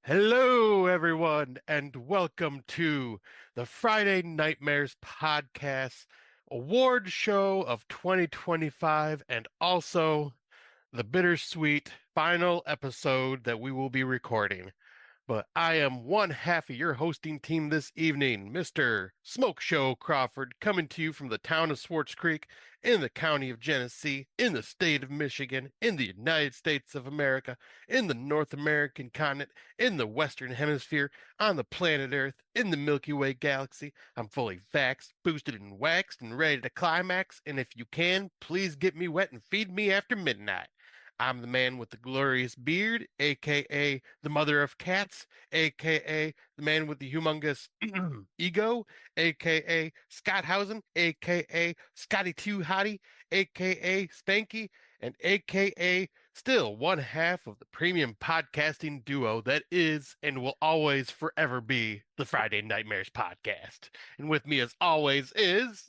Hello, everyone, and welcome to the Friday Nightmares Podcast award show of 2025, and also the bittersweet final episode that we will be recording. But I am one half of your hosting team this evening, Mr. Smoke Show Crawford, coming to you from the town of Swartz Creek in the county of Genesee, in the state of Michigan, in the United States of America, in the North American continent, in the Western Hemisphere, on the planet Earth, in the Milky Way galaxy. I'm fully vaxxed, boosted, and waxed, and ready to climax. And if you can, please get me wet and feed me after midnight. I'm the man with the glorious beard, aka the mother of cats, aka the man with the humongous ego, aka Scott Housen, aka Scotty Too Hottie, aka Spanky, and aka still one half of the premium podcasting duo that is and will always forever be the Friday Nightmares podcast. And with me as always is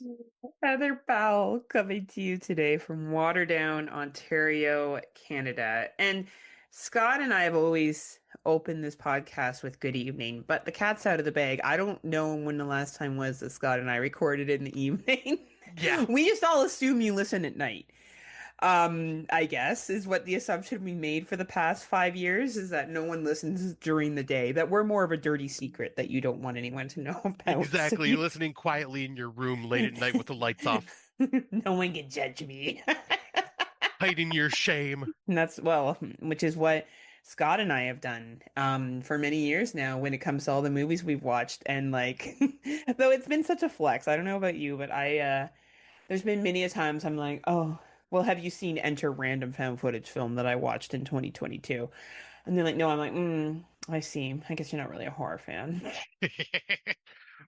Heather Powell coming to you today from Waterdown, Ontario, Canada. And Scott and I have always opened this podcast with good evening, but the cat's out of the bag. I don't know when the last time was that Scott and I recorded in the evening. yeah. We just all assume you listen at night. I guess is what the assumption we made for the past 5 years is that no one listens during the day, that we're more of a dirty secret that you don't want anyone to know about. So Exactly. Listening quietly in your room late at night with the lights off, no one can judge me. hiding your shame. And that's well, which is what Scott and I have done for many years now when it comes to all the movies we've watched. And like, though it's been such a flex. I don't know about you, but there's been many a times I'm like, oh, well, have you seen Enter Random Found Footage film that I watched in 2022? And they're like, no, I'm like, I see. I guess you're not really a horror fan.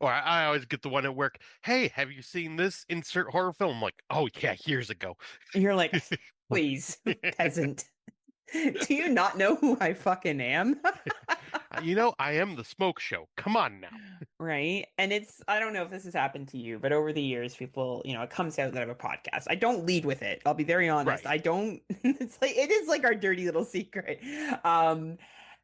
Or I always get the one at work. Hey, have you seen this insert horror film? I'm like, oh yeah, years ago. And you're like, please, peasant. Do you not know who I fucking am? I am the smoke show. Come on now. Right. And I don't know if this has happened to you, but over the years, people, it comes out that I have a podcast. I don't lead with it. I'll be very honest. Right. I don't, it is like our dirty little secret. Um,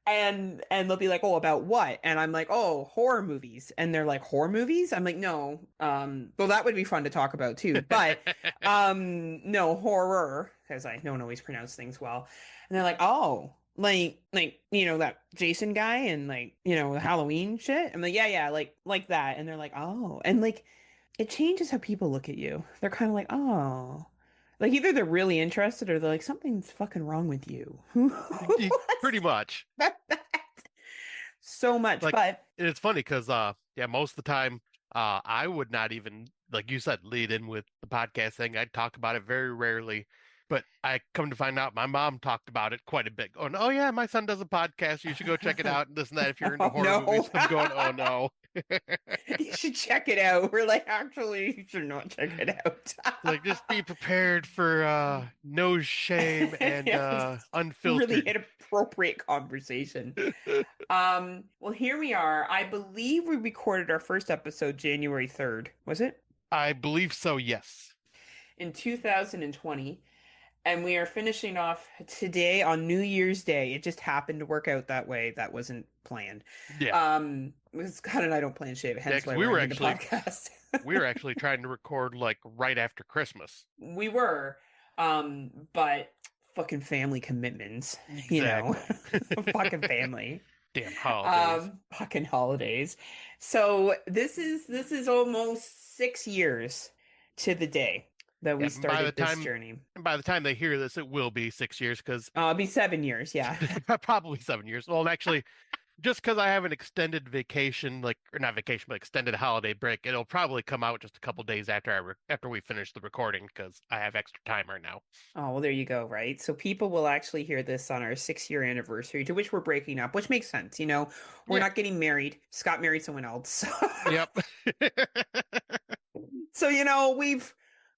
and they'll be like, oh, about what? And I'm like, oh, horror movies. And they're like, horror movies? I'm like, no. Well, that would be fun to talk about too. But, no, horror, because I don't always pronounce things well. And they're like, oh. That Jason guy and the Halloween shit. I'm like, yeah, like that. And they're like, oh, and like it changes how people look at you. They're kind of like, oh, like either they're really interested or they're like, something's fucking wrong with you. Pretty much. So much, Like, but and it's funny because yeah, most of the time I would not even, like you said, lead in with the podcast thing. I'd talk about it very rarely. But I come to find out my mom talked about it quite a bit, going, "Oh yeah, my son does a podcast. You should go check it out." And this and that. If you're into oh horror no, movies, I'm going, "Oh no!" you should check it out. We're like, actually, you should not check it out. Like, just be prepared for no shame and Yeah, really unfiltered. inappropriate conversation. Well, here we are. I believe we recorded our first episode January 3rd, was it? I believe so. Yes. In 2020. And we are finishing off today on New Year's Day. It just happened to work out that way. That wasn't planned. Yeah. Scott and I don't plan shit, Yeah, hence 'cause why we we're were ending the actually podcast. we were actually trying to record like right after Christmas. We were, but fucking family commitments, Exactly. fucking family. Damn holidays. Fucking holidays. So this is almost 6 years to the day that Yeah. we And by the started this time journey. by the time they hear this, it will be 6 years because It'll be 7 years, yeah. probably 7 years. Well, actually, just because I have an extended vacation, like or not vacation, but extended holiday break, it'll probably come out just a couple days after after we finish the recording because I have extra time right now. Oh, well, there you go, right? So people will actually hear this on our 6 year anniversary, to which we're breaking up, which makes sense. We're Yeah. not getting married. Scott married someone else. Yep. So,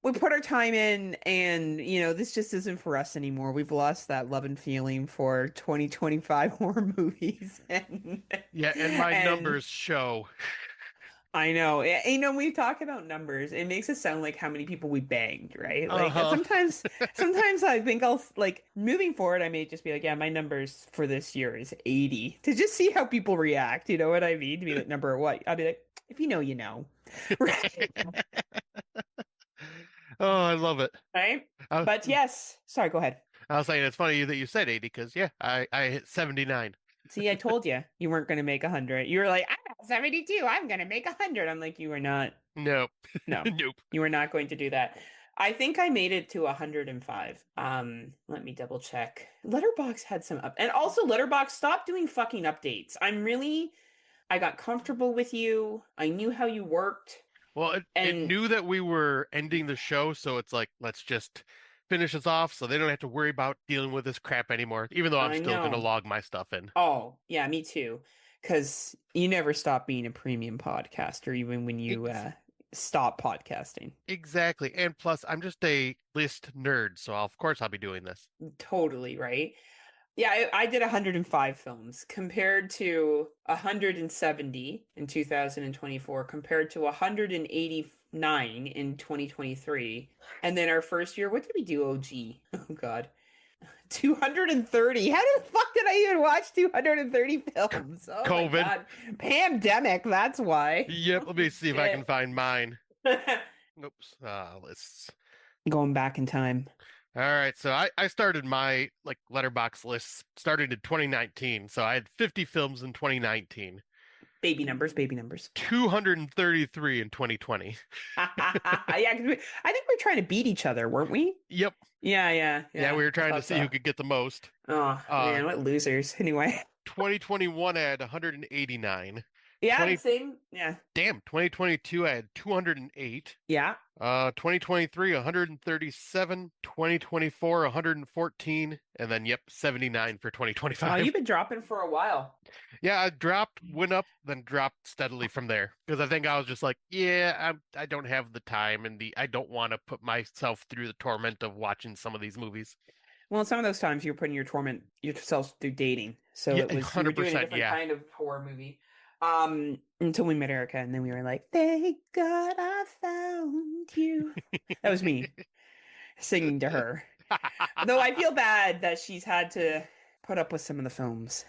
we put our time in and, this just isn't for us anymore. We've lost that love and feeling for 2025 horror movies and Yeah, and my and numbers show. I know. We talk about numbers. It makes it sound like how many people we banged, right? Like Uh-huh. sometimes I think like moving forward, I may just be like, yeah, my numbers for this year is 80 to just see how people react. You know what I mean? To be like, number what? I'll be like, if you know, you know. Right? Oh, I love it. Right? I, But yes, sorry, go ahead. I was saying it's funny that you said 80 because yeah, I hit 79. See, I told you you weren't going to make 100. You were like, I'm at 72. I'm going to make 100. I'm like, you were not. Nope. No, Nope. you were not going to do that. I think I made it to 105. Let me double check. Letterbox had some up, and also Letterbox stopped doing fucking updates. I got comfortable with you. I knew how you worked, Well, it and knew that we were ending the show, so it's like, let's just finish this off so they don't have to worry about dealing with this crap anymore, even though I'm I still gonna know. log my stuff in. Oh, yeah, me too. Because you never stop being a premium podcaster, even when you Ex stop podcasting. exactly. And plus, I'm just a list nerd, so of course I'll be doing this. Totally, right? Yeah, I did 105 films compared to 170 in 2024, compared to 189 in 2023. And then our first year, what did we do? Oh, gee. Oh, God. 230. How the fuck did I even watch 230 C films? Oh, my COVID. God. Pandemic, that's why. Yep, Oh, let me see if I can shit. find mine. Oops, lists. Going back in time. All right, so I started my like letterbox list started in 2019, so I had 50 films in 2019, Baby numbers, baby numbers. 233 in 2020. Yeah, 'cause I think we're trying to beat each other, weren't we? Yep. Yeah, yeah, Yeah, yeah. we were I trying to thought see who so. could get the most. Oh Uh, man, what losers. Anyway. 2021 I had 189. Yeah, 20 same. Yeah. damn, 2022 I had 208. Yeah. 2023 137, 2024 114, and then yep, 79 for Well, 2025. you've been dropping for a while. Yeah, I dropped, went up, then dropped steadily from there because I think I was just like, yeah, I don't have the time and the I don't want to put myself through the torment of watching some of these movies. Well, some of those times you were putting your torment yourself through dating. So Yeah, it was you were doing a 100%, different yeah. kind of horror movie. Until we met Erica, and then we were like, thank God I found you. That was me singing to her. Though I feel bad that she's had to put up with some of the films.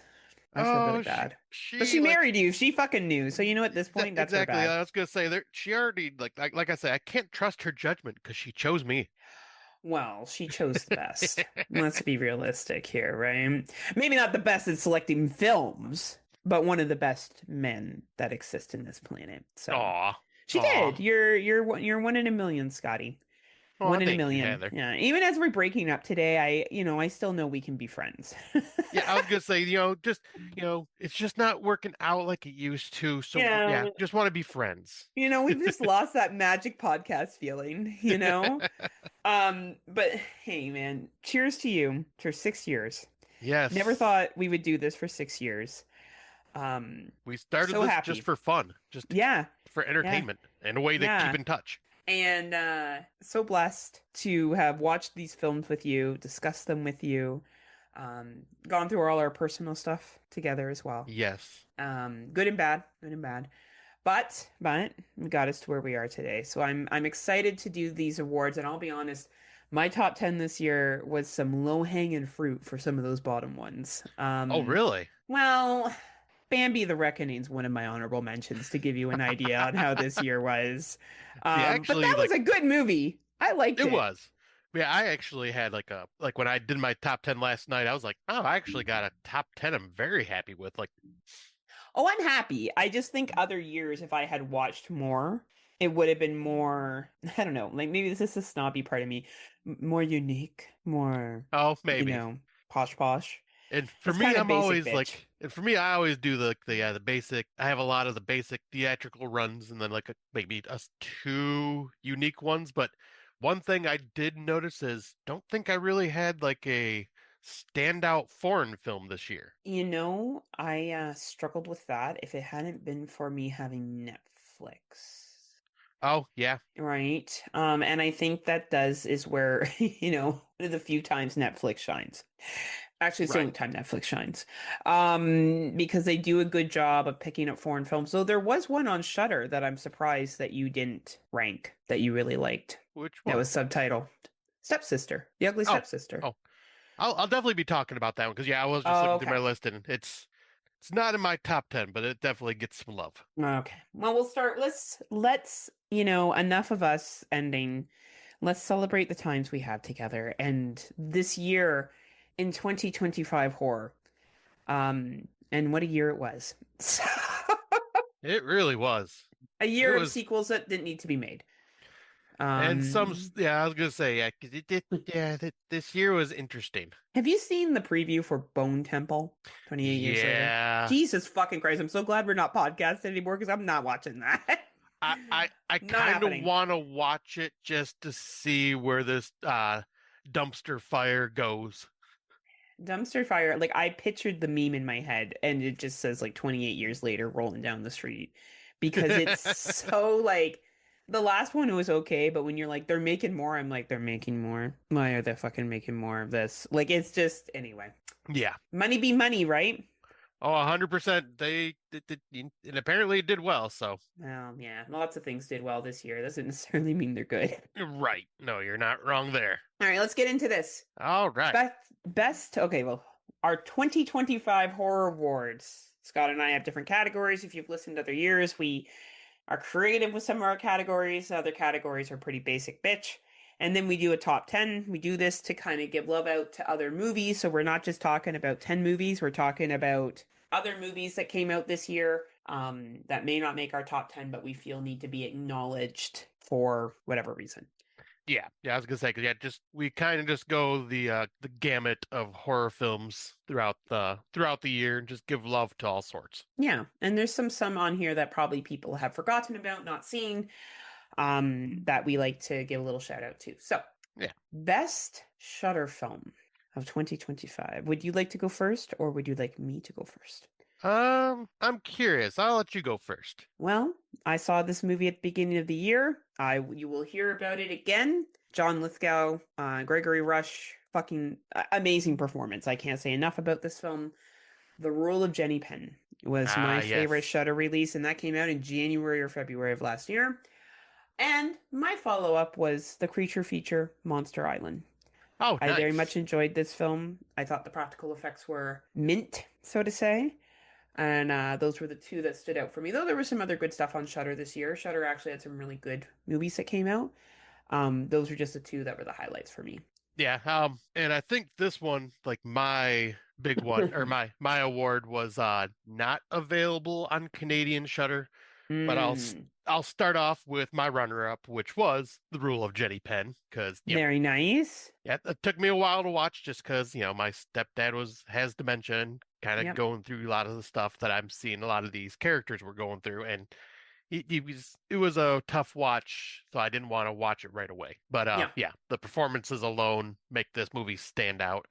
I feel really Oh, bad. But she she like married you. She fucking knew. So you know at this point, that's her exactly. bad. I was gonna say there. She already like I said, I can't trust her judgment because she chose me. Well, she chose the best. Let's be realistic here, right? Maybe not the best at selecting films, but one of the best men that exist in this planet. So Aw, she aw. did. You're one in a million, Scotty. Aw, One in a thank you, million. Heather. Yeah. Even as we're breaking up today, I still know we can be friends. Yeah, I was gonna say, just it's just not working out like it used to. So yeah, Yeah. just want to be friends. We've just lost that magic podcast feeling. But hey, man, cheers to you for 6 years. Never Yes, thought we would do this for 6 years. we started So this just happy. for fun, just Yeah, for yeah, entertainment and a way to keep yeah. in touch. And so blessed to have watched these films with you, discussed them with you, gone through all our personal stuff together as well. Yes. Good and bad, good and bad. But it got us to where we are today. So I'm excited to do these awards, and I'll be honest, my top 10 this year was some low-hanging fruit for some of those bottom ones. Oh, really? Well, Bambi the Reckoning's one of my honorable mentions to give you an idea on how this year was. See, But actually, that was a good movie. I liked it it. was. Yeah, I actually had like when I did my top 10 last night, I was like, oh, I actually got a top 10 I'm very happy with. Like, Oh, I'm happy. I just think other years, if I had watched more, it would have been more, I don't know, like maybe this is a snobby part of me, more unique, more, oh, you maybe. know, posh posh. And for It's me, kind of I'm basic, always bitch. like, and for me, I always do the basic. I have a lot of the basic theatrical runs, and then like maybe us two unique ones. But one thing I did notice is, don't think I really had like a standout foreign film this year. I struggled with that if it hadn't been for me having Netflix. Oh yeah, Right. And I think that does is where, one of the few times Netflix shines. Actually, it's the Right. only time Netflix shines. Because they do a good job of picking up foreign films. So there was one on Shudder that I'm surprised that you didn't rank that you really liked. Which That one? was subtitled Stepsister, The Ugly Oh, Stepsister. oh, I'll definitely be talking about that one because yeah, I was just Oh, looking through my okay. list and it's not in my top 10, but it definitely gets some love. Okay. Well, we'll start. Let's enough of us ending. Let's celebrate the times we have together. And this year in 2025 horror. And what a year it was. It really was. A It year of was, sequels that didn't need to be made. and Um, yeah, I was gonna say yeah, 'cause yeah, this year was interesting. have you seen the preview for Bone Temple 28 years later? Yeah, Jesus fucking Christ. I'm so glad we're not podcasting anymore because I'm not watching that. I Not kind of happening. want to watch it just to see where this dumpster fire goes. Dumpster fire, like I pictured the meme in my head and it just says like 28 years later rolling down the street because it's so like the last one was okay, but when you're like they're making more, I'm like they're making more. Why are they fucking making more of this? Like it's just anyway. Yeah. Money be money, right? Oh, 100%. And apparently it did well, so Yeah, lots of things did well this year. Doesn't necessarily mean they're good. right. No, you're not wrong there. All right, let's get into this. All right. Okay, well, our 2025 horror awards. Scott and I have different categories. If you've listened to other years, we are creative with some of our categories. Other categories are pretty basic bitch. And then we do a top 10. We do this to kind of give love out to other movies. So we're not just talking about 10 movies, we're talking about other movies that came out this year that may not make our top 10, but we feel need to be acknowledged for whatever reason. Yeah. Yeah, I was gonna say 'cause yeah, just we kind of just go the gamut of horror films throughout the year and just give love to all sorts. Yeah, and there's some on here that probably people have forgotten about, not seen, that we like to give a little shout out to. So, Yeah. best Shutter film of 2025. Would you like to go first, or would you like me to go first? I'm curious. I'll let you go first. Well, I saw this movie at the beginning of the year. You will hear about it again. John Lithgow, Gregory Rush, fucking amazing performance. I can't say enough about this film. The Rule of Jenny Penn was my Ah, favorite yes. Shudder release, and that came out in January or February of last year. And my follow up was the creature feature, Monster Island. Oh, I very much nice. enjoyed this film. I thought the practical effects were mint, so to say. And those were the two that stood out for me. Though there was some other good stuff on Shudder this year. Shudder actually had some really good movies that came out. Those were just the two that were the highlights for me. Yeah, and I think this one, like my big one or my award was not available on Canadian Shutter, but Mm, I'll start off with my runner-up, which was The Rule of Jenny Penn, because very nice. yeah, it took me a while to watch just because my stepdad has dementia and kind of Yep. going through a lot of the stuff that I'm seeing a lot of these characters were going through, and it was a tough watch, so I didn't want to watch it right away. But Yeah. yeah, the performances alone make this movie stand out.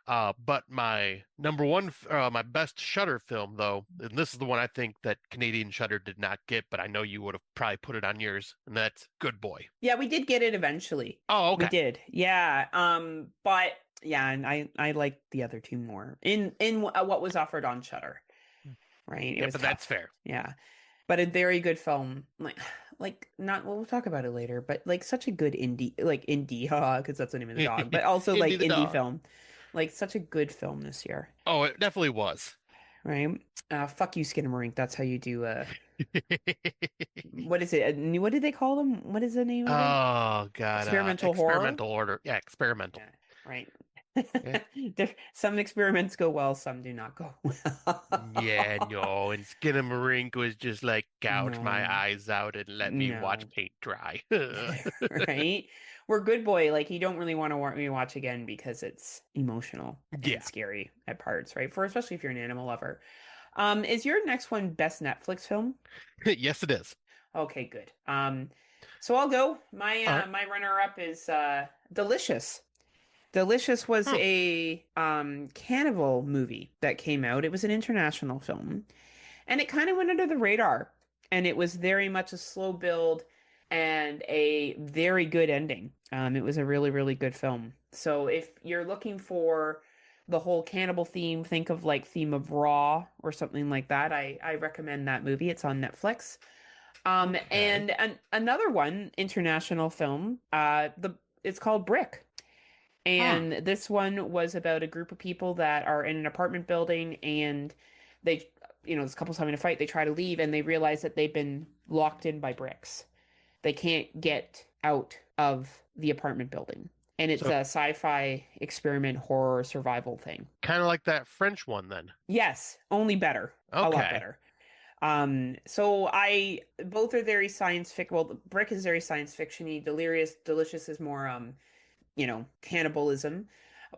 But my number one, my best Shutter film though, and this is the one I think that Canadian Shutter did not get, but I know you would have probably put it on yours, and that's Good Boy. Yeah, we did get it eventually. Oh, We okay. did. Yeah. But yeah, and I like the other two more in what was offered on Shutter, right? It Yeah, was but that's tough. fair. Yeah. But a very good film. Like not well, we'll talk about it later, but like such a good indie, haha, because that's the name of the dog, but also Indy like the indie dog. film. Like such a good film this year, Oh, it definitely was. right? Fuck you, Skinamarink. That's how you do what is it? What did they call them? What is the name of it? Oh God, Experimental horror? experimental order. Yeah, experimental. Yeah, right. Yeah. Some experiments go well, some do not go Yeah, well. no, and Skinamarink was just like gouge my No, eyes out and let me watch no. paint dry. Right? We're good boy. Like you don't really want to rewatch again because it's emotional and Yeah. scary at parts, right? For especially if you're an animal lover. Is your next one best Netflix film? Yes, it is. Okay, good. So I'll go. My All right. my runner up is Delicious. Delicious was Hmm. a cannibal movie that came out. It was an international film, and it kind of went under the radar. And it was very much a slow build and a very good ending. It was a really, really good film. So if you're looking for the whole cannibal theme, think of like theme of Raw or something like that. I recommend that movie. It's on Netflix. Okay. And another one, international film, it's called Brick. Hmm. And this one was about a group of people that are in an apartment building and they, this couple's having a fight. They try to leave and they realize that they've been locked in by bricks. They can't get out of the apartment building. And it's So a sci-fi experiment horror survival thing. kind of like that French one then. Yes, only better. A lot Okay. better. So both are very science fiction. Well, Brick is very science fictiony. Delicious is more cannibalism.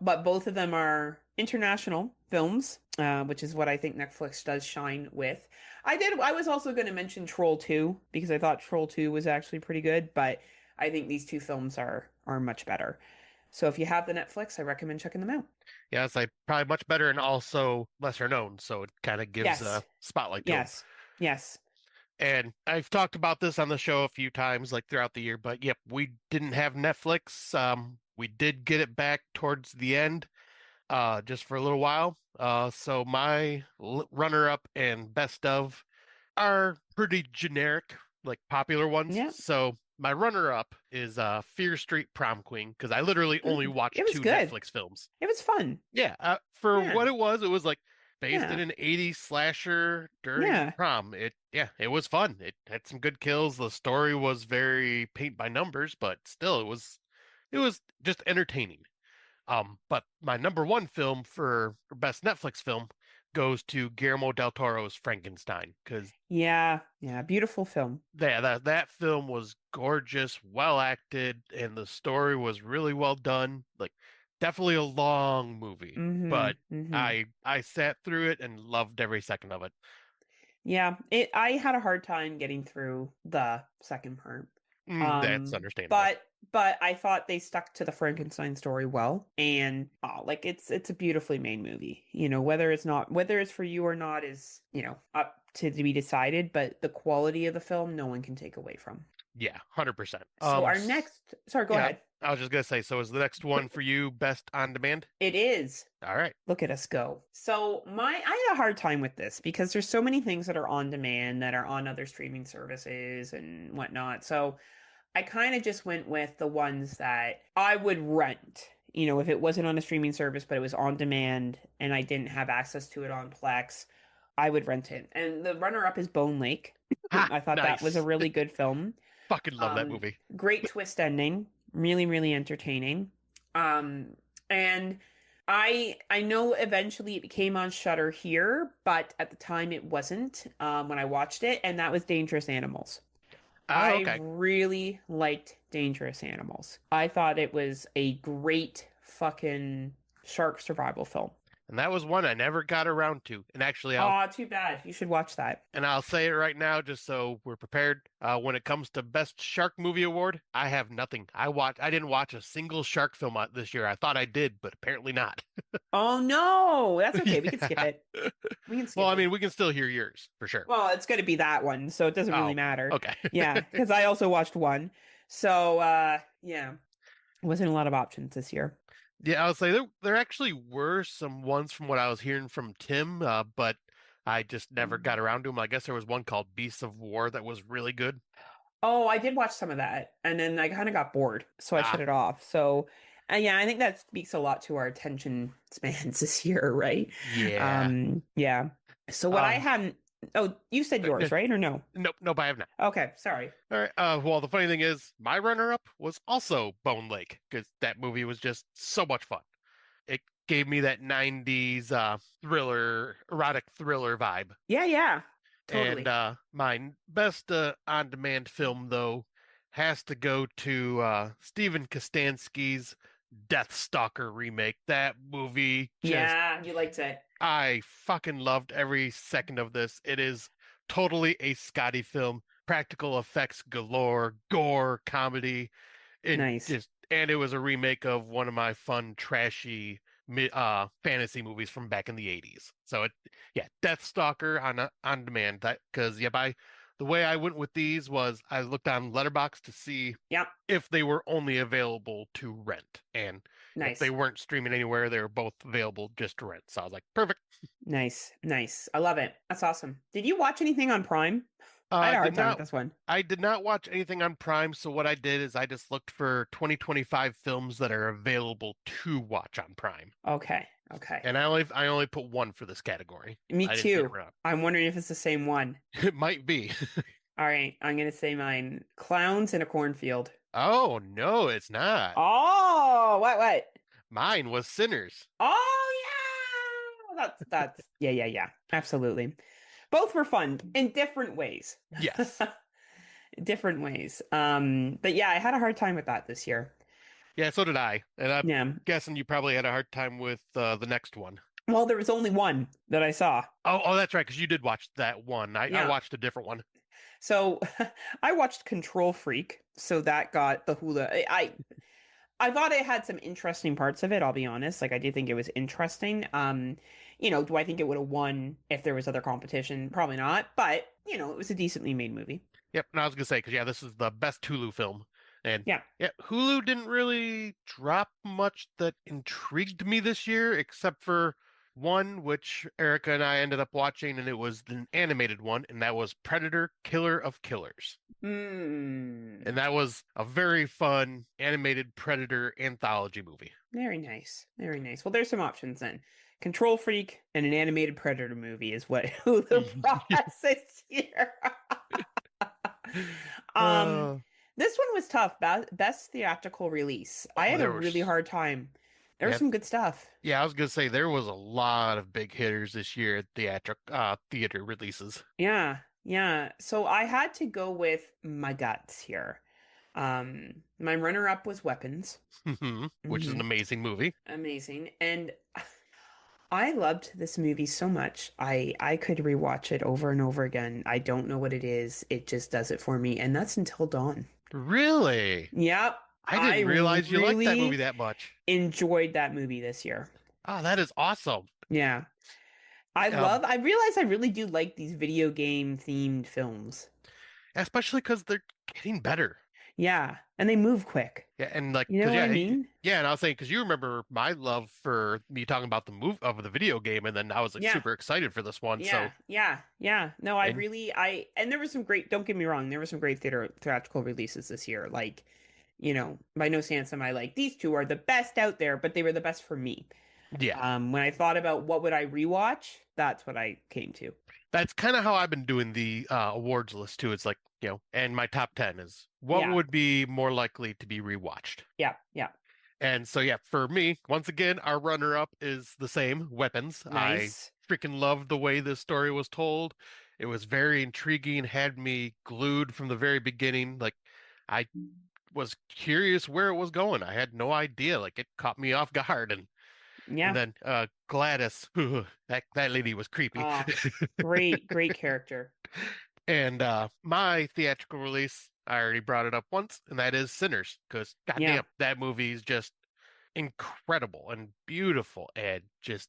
But both of them are international films, which is what I think Netflix does shine with. I was also going to mention Troll 2 because I thought Troll 2 was actually pretty good, but I think these two films are much better. So if you have the Netflix, I recommend checking them out. Yeah, it's like probably much better and also lesser known, so it kind of gives a Yes. spotlight to them. Yes. Yes. And I've talked about this on the show a few times, like throughout the year, but yep, we didn't have Netflix. We did get it back towards the end, just for a little while. So my runner-up and best of are pretty generic, like popular ones. Yeah. So my runner-up is Fear Street Prom Queen, because I literally only It watched was two good. Netflix films. It was fun. Yeah, for Yeah. what it was like based in Yeah. an 80s slasher during Yeah. prom. It was fun. It had some good kills. The story was very paint by numbers, but still it was just entertaining. But my number one film for best Netflix film goes to Guillermo del Toro's Frankenstein, because Yeah. Yeah. Beautiful film. that film was gorgeous, well acted, and the story was really well done. Like definitely a long movie, Mm-hmm. but Mm-hmm. I sat through it and loved every second of it. Yeah, I had a hard time getting through the second part. That's understandable. But I thought they stuck to the Frankenstein story well, and like it's a beautifully made movie. Whether it's for you or not is up to be decided. But the quality of the film, no one can take away from. Yeah, 100%. So sorry, go Yeah, ahead. I was just gonna say, so is the next one for you best on demand? It is. All right. Look at us go. So I had a hard time with this because there's so many things that are on demand that are on other streaming services and whatnot. So I kind of just went with the ones that I would rent. If it wasn't on a streaming service, but it was on demand and I didn't have access to it on Plex, I would rent it. And the runner-up is Bone Lake. Ha, I thought that was a nice. really good film. Fucking love that movie. Great twist ending, really, really entertaining. And I know eventually it became on Shutter here, but at the time it wasn't when I watched it, and that was Dangerous Animals. Oh, I okay. really liked Dangerous Animals. I thought it was a great fucking shark survival film. And that was one I never got around to. And actually, Aw, too bad. You should watch that. I'll say it right now, just so we're prepared. When it comes to Best Shark Movie Award, I have nothing. I didn't watch a single shark film this year. I thought I did, but apparently not. Oh no, that's okay. We can skip Yeah. it. We can Well, skip I it. mean, we can still hear yours for sure. Well, it's going to be that one, so it doesn't really Oh, matter. okay. Yeah, because I also watched one. So, yeah, wasn't a lot of options this year. Yeah, I would say there actually were some ones from what I was hearing from Tim, but I just never got around to them. I guess there was one called Beasts of War that was really good. Oh, I did watch some of that, and then I kind of got bored, so I shut Ah, it off. So, yeah, I think that speaks a lot to our attention spans this year, right? yeah. Yeah. So what I Um, hadn't. Oh, you said yours, right? Or no? nope, nope, I have not. Okay, sorry. All right. Well, the funny thing is, my runner-up was also Bone Lake because that movie was just so much fun. It gave me that 90s erotic thriller vibe. Yeah, yeah, And totally. my best on-demand film though has to go to Steven Kostanski's Death Stalker remake. That movie just Yeah, you liked it. I fucking loved every second of this. It is totally a Scotty film, practical effects galore, gore, comedy, Nice. and it was a remake of one of my fun trashy fantasy movies from back in the 80s. So yeah, Deathstalker on demand. That because yeah, by the way I went with these was I looked on Letterboxd to see Yep. if they were only available to rent, and if they Nice. weren't streaming anywhere, they were both available just to rent. So I was like, perfect. Nice. Nice. I love it. That's awesome. Did you watch anything on Prime? I had a Did hard time with not this one. I did not watch anything on Prime, so what I did is I just looked for 2025 films that are available to watch on Prime. Okay. Okay. And I only put one for this category. Me I didn't get too. around. I'm wondering if it's the same one. It might be. All right. I'm going to say mine. Clowns in a cornfield. Oh no, it's not. Oh, what? Mine was Sinners. Oh, yeah. Yeah. Absolutely. Both were fun in different ways. Yes. Different ways. But yeah, I had a hard time with that this year. Yeah, so did I. And I'm Yeah. guessing you probably had a hard time with the next one. Well, there was only one that I saw. Oh, that's right, because you did watch that one. I Yeah. watched a different one. So I watched Control Freak, so that got the hula. I thought it had some interesting parts of it, I'll be honest. Like I did think it was interesting. Do I think it would have won if there was other competition? Probably not, but it was a decently made movie. Yep, and I was gonna say, because yeah, this is the best Hulu film. And Yeah. yeah, Hulu didn't really drop much that intrigued me this year, except for one, which Erica and I ended up watching, and it was an animated one, and that was Predator, Killer of Killers. Mm, And that was a very fun animated Predator anthology movie. very nice. Very nice. Well, there's some options then. Control Freak and an animated Predator movie is what Hulu brought us this year. Um, Uh, this one was tough. Best theatrical release. I oh, had a there really was hard time. There was yeah, some good stuff. yeah. I was gonna say there was a lot of big hitters this year at theater releases. Yeah. So I had to go with my guts here. My runner-up was Weapons. Which is an Hmm. amazing movie. Amazing. And I loved this movie so much. I could rewatch it over and over again. I don't know what it is. It just does it for me. And that's Until Dawn. Really? Yep. I I didn't realize you liked that movie really that much. enjoyed that movie this year. Oh, that is awesome. Yeah. Um, I realize I really do like these video game themed films. Especially because they're getting better. Yeah. And they move quick. Yeah, and like, You know cause what I yeah, mean? yeah, and I was saying because you remember my love for me talking about the move of the video game, and then I was like Yeah. super excited for this one. So, Yeah. No, and and there was some great, don't get me wrong, there were some great theatrical releases this year. Like, by no sense am I like, these two are the best out there, but they were the best for me. yeah, When I thought about what would I rewatch, that's what I came to. that's kind of how I've been doing the awards list too. It's like, and my top 10 is what Yeah. would be more likely to be rewatched. Yeah. And so, yeah, for me, once again, our runner-up is the same, Weapons. I Nice. freaking loved the way this story was told. It was very intriguing, had me glued from the very beginning. Like, I was curious where it was going. I had no idea. Like, it caught me off guard. And Yeah. then Gladys, that lady was creepy. Ah, great character. And my theatrical release, I already brought it up once, and that is Sinners, because Yeah. goddamn, that movie is just incredible and beautiful, and just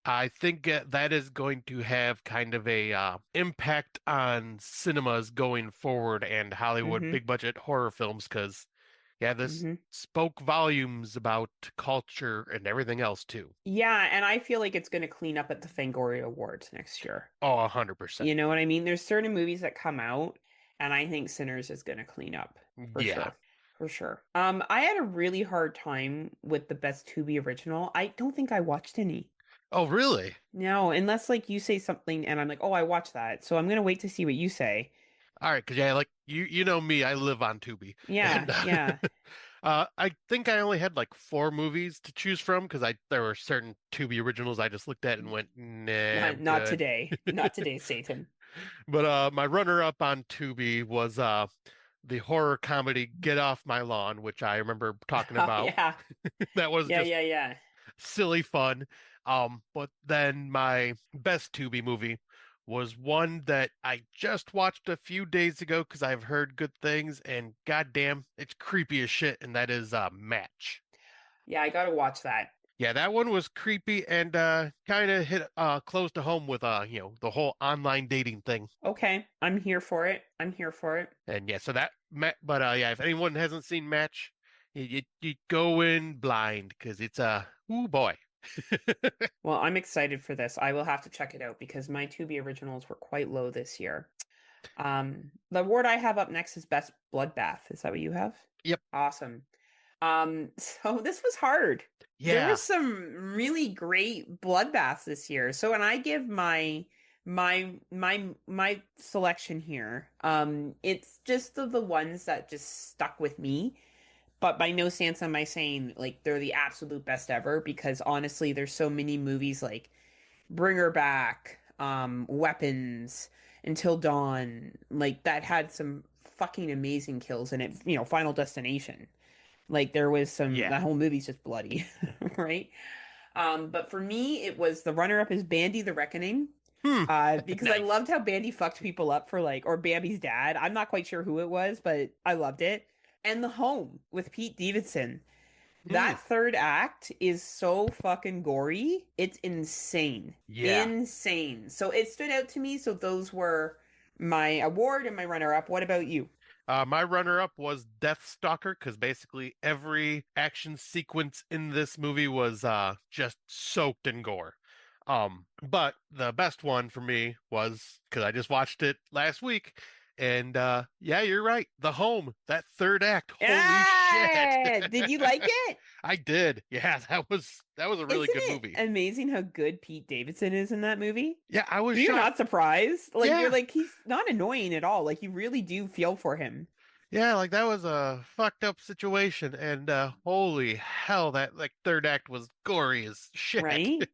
I think that is going to have kind of a impact on cinemas going forward and Hollywood Mm-hmm. big budget horror films, because yeah, this Mm-hmm. spoke volumes about culture and everything else too. Yeah, and I feel like it's going to clean up at the Fangoria Awards next year. Oh, 100%. You know what I mean? There's certain movies that come out, and I think Sinners is going to clean up for Yeah. sure. For sure. I had a really hard time with the best Tubi original. I don't think I watched any. Oh, really? No, unless like you say something and I'm like, oh, I watched that. So I'm gonna wait to see what you say. All right, because yeah, like you know me, I live on Tubi, and Yeah. I think I only had like four movies to choose from because I there were certain Tubi originals I just looked at and went, nah, I'm Not good. today. Not today, Satan. But my runner-up on Tubi was the horror comedy Get Off My Lawn, which I remember talking Oh about. yeah. That was just Yeah. silly fun. But then my best Tubi movie was one that I just watched a few days ago because I've heard good things, and goddamn, it's creepy as shit, and that is Match. Yeah, I gotta watch that. Yeah, that one was creepy and kind of hit close to home with the whole online dating thing. Okay. I'm here for it. I'm here for it. And yeah, so that but yeah, if anyone hasn't seen Match, You go in blind because it's a ooh boy. Well, I'm excited for this. I will have to check it out because my Tubi originals were quite low this year. The award I have up next is Best Bloodbath. Is that what you have? Yep. Awesome. So this was hard. There was Yeah. some really great bloodbaths this year. So when I give my selection here, it's just of the ones that just stuck with me. But by no sense am I saying like they're the absolute best ever because honestly, there's so many movies like Bring Her Back, Weapons, Until Dawn, like that had some fucking amazing kills in it. Final Destination. Like there was some Yeah. that whole movie's just bloody, right? But for me, it was the runner-up is Bandy the Reckoning. Hmm. Because I Nice. loved how Bandy fucked people up for like, or Bambi's dad. I'm not quite sure who it was, but I loved it. And The Home with Pete Davidson. Hmm. That third act is so fucking gory. It's insane. Yeah. Insane. So it stood out to me. So those were my award and my runner-up. What about you? My runner-up was Deathstalker because basically every action sequence in this movie was just soaked in gore. But the best one for me was because I just watched it last week, and yeah, you're right. The Home, that third act, holy shit. Yeah! Did you like it? I did. Yeah, that was a really Isn't good it movie. amazing how good Pete Davidson is in that movie? Yeah, I was You're shocked. not surprised. Like you're Yeah. like he's not annoying at all. Like you really do feel for him, Yeah, like that was a fucked up situation, and holy hell, that like third act was gory as shit. right?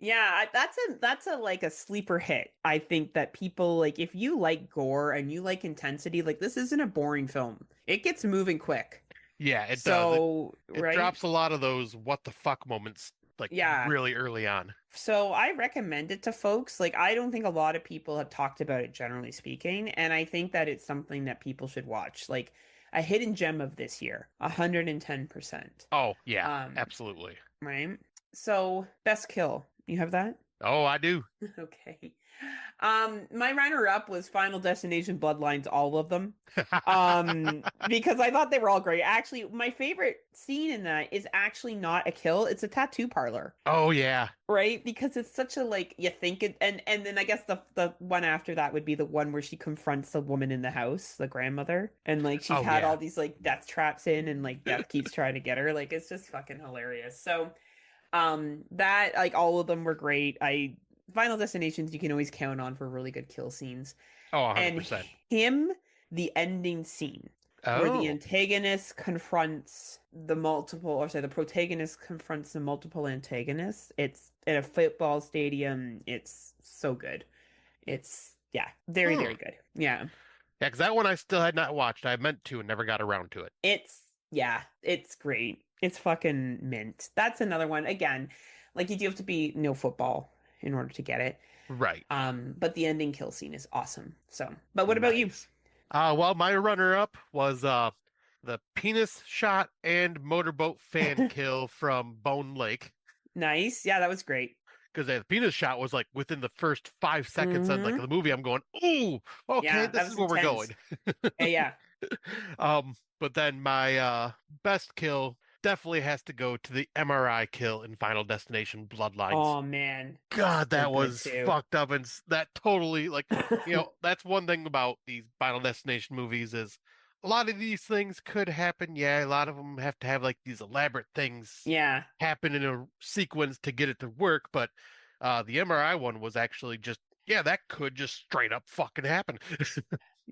Yeah, that's a like a sleeper hit. I think that people like if you like gore and you like intensity, like this isn't a boring film. It gets moving quick. Yeah, it does. It So, it right? drops a lot of those what the fuck moments like Yeah. really early on. So I recommend it to folks. Like I don't think a lot of people have talked about it generally speaking, and I think that it's something that people should watch. Like a hidden gem of this year, 110%. Oh, yeah, Um, absolutely. right? So best kill. You have that? Oh, I do. Okay. My runner-up was Final Destination Bloodlines, all of them. Because I thought they were all great. Actually, my favorite scene in that is actually not a kill, it's a tattoo parlor. Oh, yeah. Right? Because it's such a like you think it and then I guess the one after that would be the one where she confronts the woman in the house, the grandmother, and like she's Oh, had all yeah. these like death traps in and like death keeps trying to get her. Like it's just fucking hilarious. So that like all of them were great. I Final Destinations you can always count on for really good kill scenes. Oh, And 100%. him, the ending scene where the Oh. antagonist confronts the multiple, or say the protagonist confronts the multiple antagonists. It's at a football stadium. It's so good. It's yeah, very, Hmm. very good. Yeah. Yeah, because that one I still had not watched. I meant to and never got around to it. It's great. It's fucking mint. That's another one. Again, like you do have to be no football in order to get it. Right. But the ending kill scene is awesome. So, but what about you? Nice. Well, my runner-up was the penis shot and motorboat fan kill from Bone Lake. Nice. Yeah, that was great. Because the penis shot was like within the first 5 seconds of like Mm-hmm. the movie. I'm going, ooh, okay, Yeah, that this is was where we're intense. going. Yeah. But then my best kill definitely has to go to the MRI kill in Final Destination Bloodlines. Oh man, God, so that good was too. fucked up, and that totally like that's one thing about these Final Destination movies is a lot of these things could happen. Yeah, a lot of them have to have like these elaborate things Yeah. happen in a sequence to get it to work, but the MRI one was actually just yeah, that could just straight up fucking happen.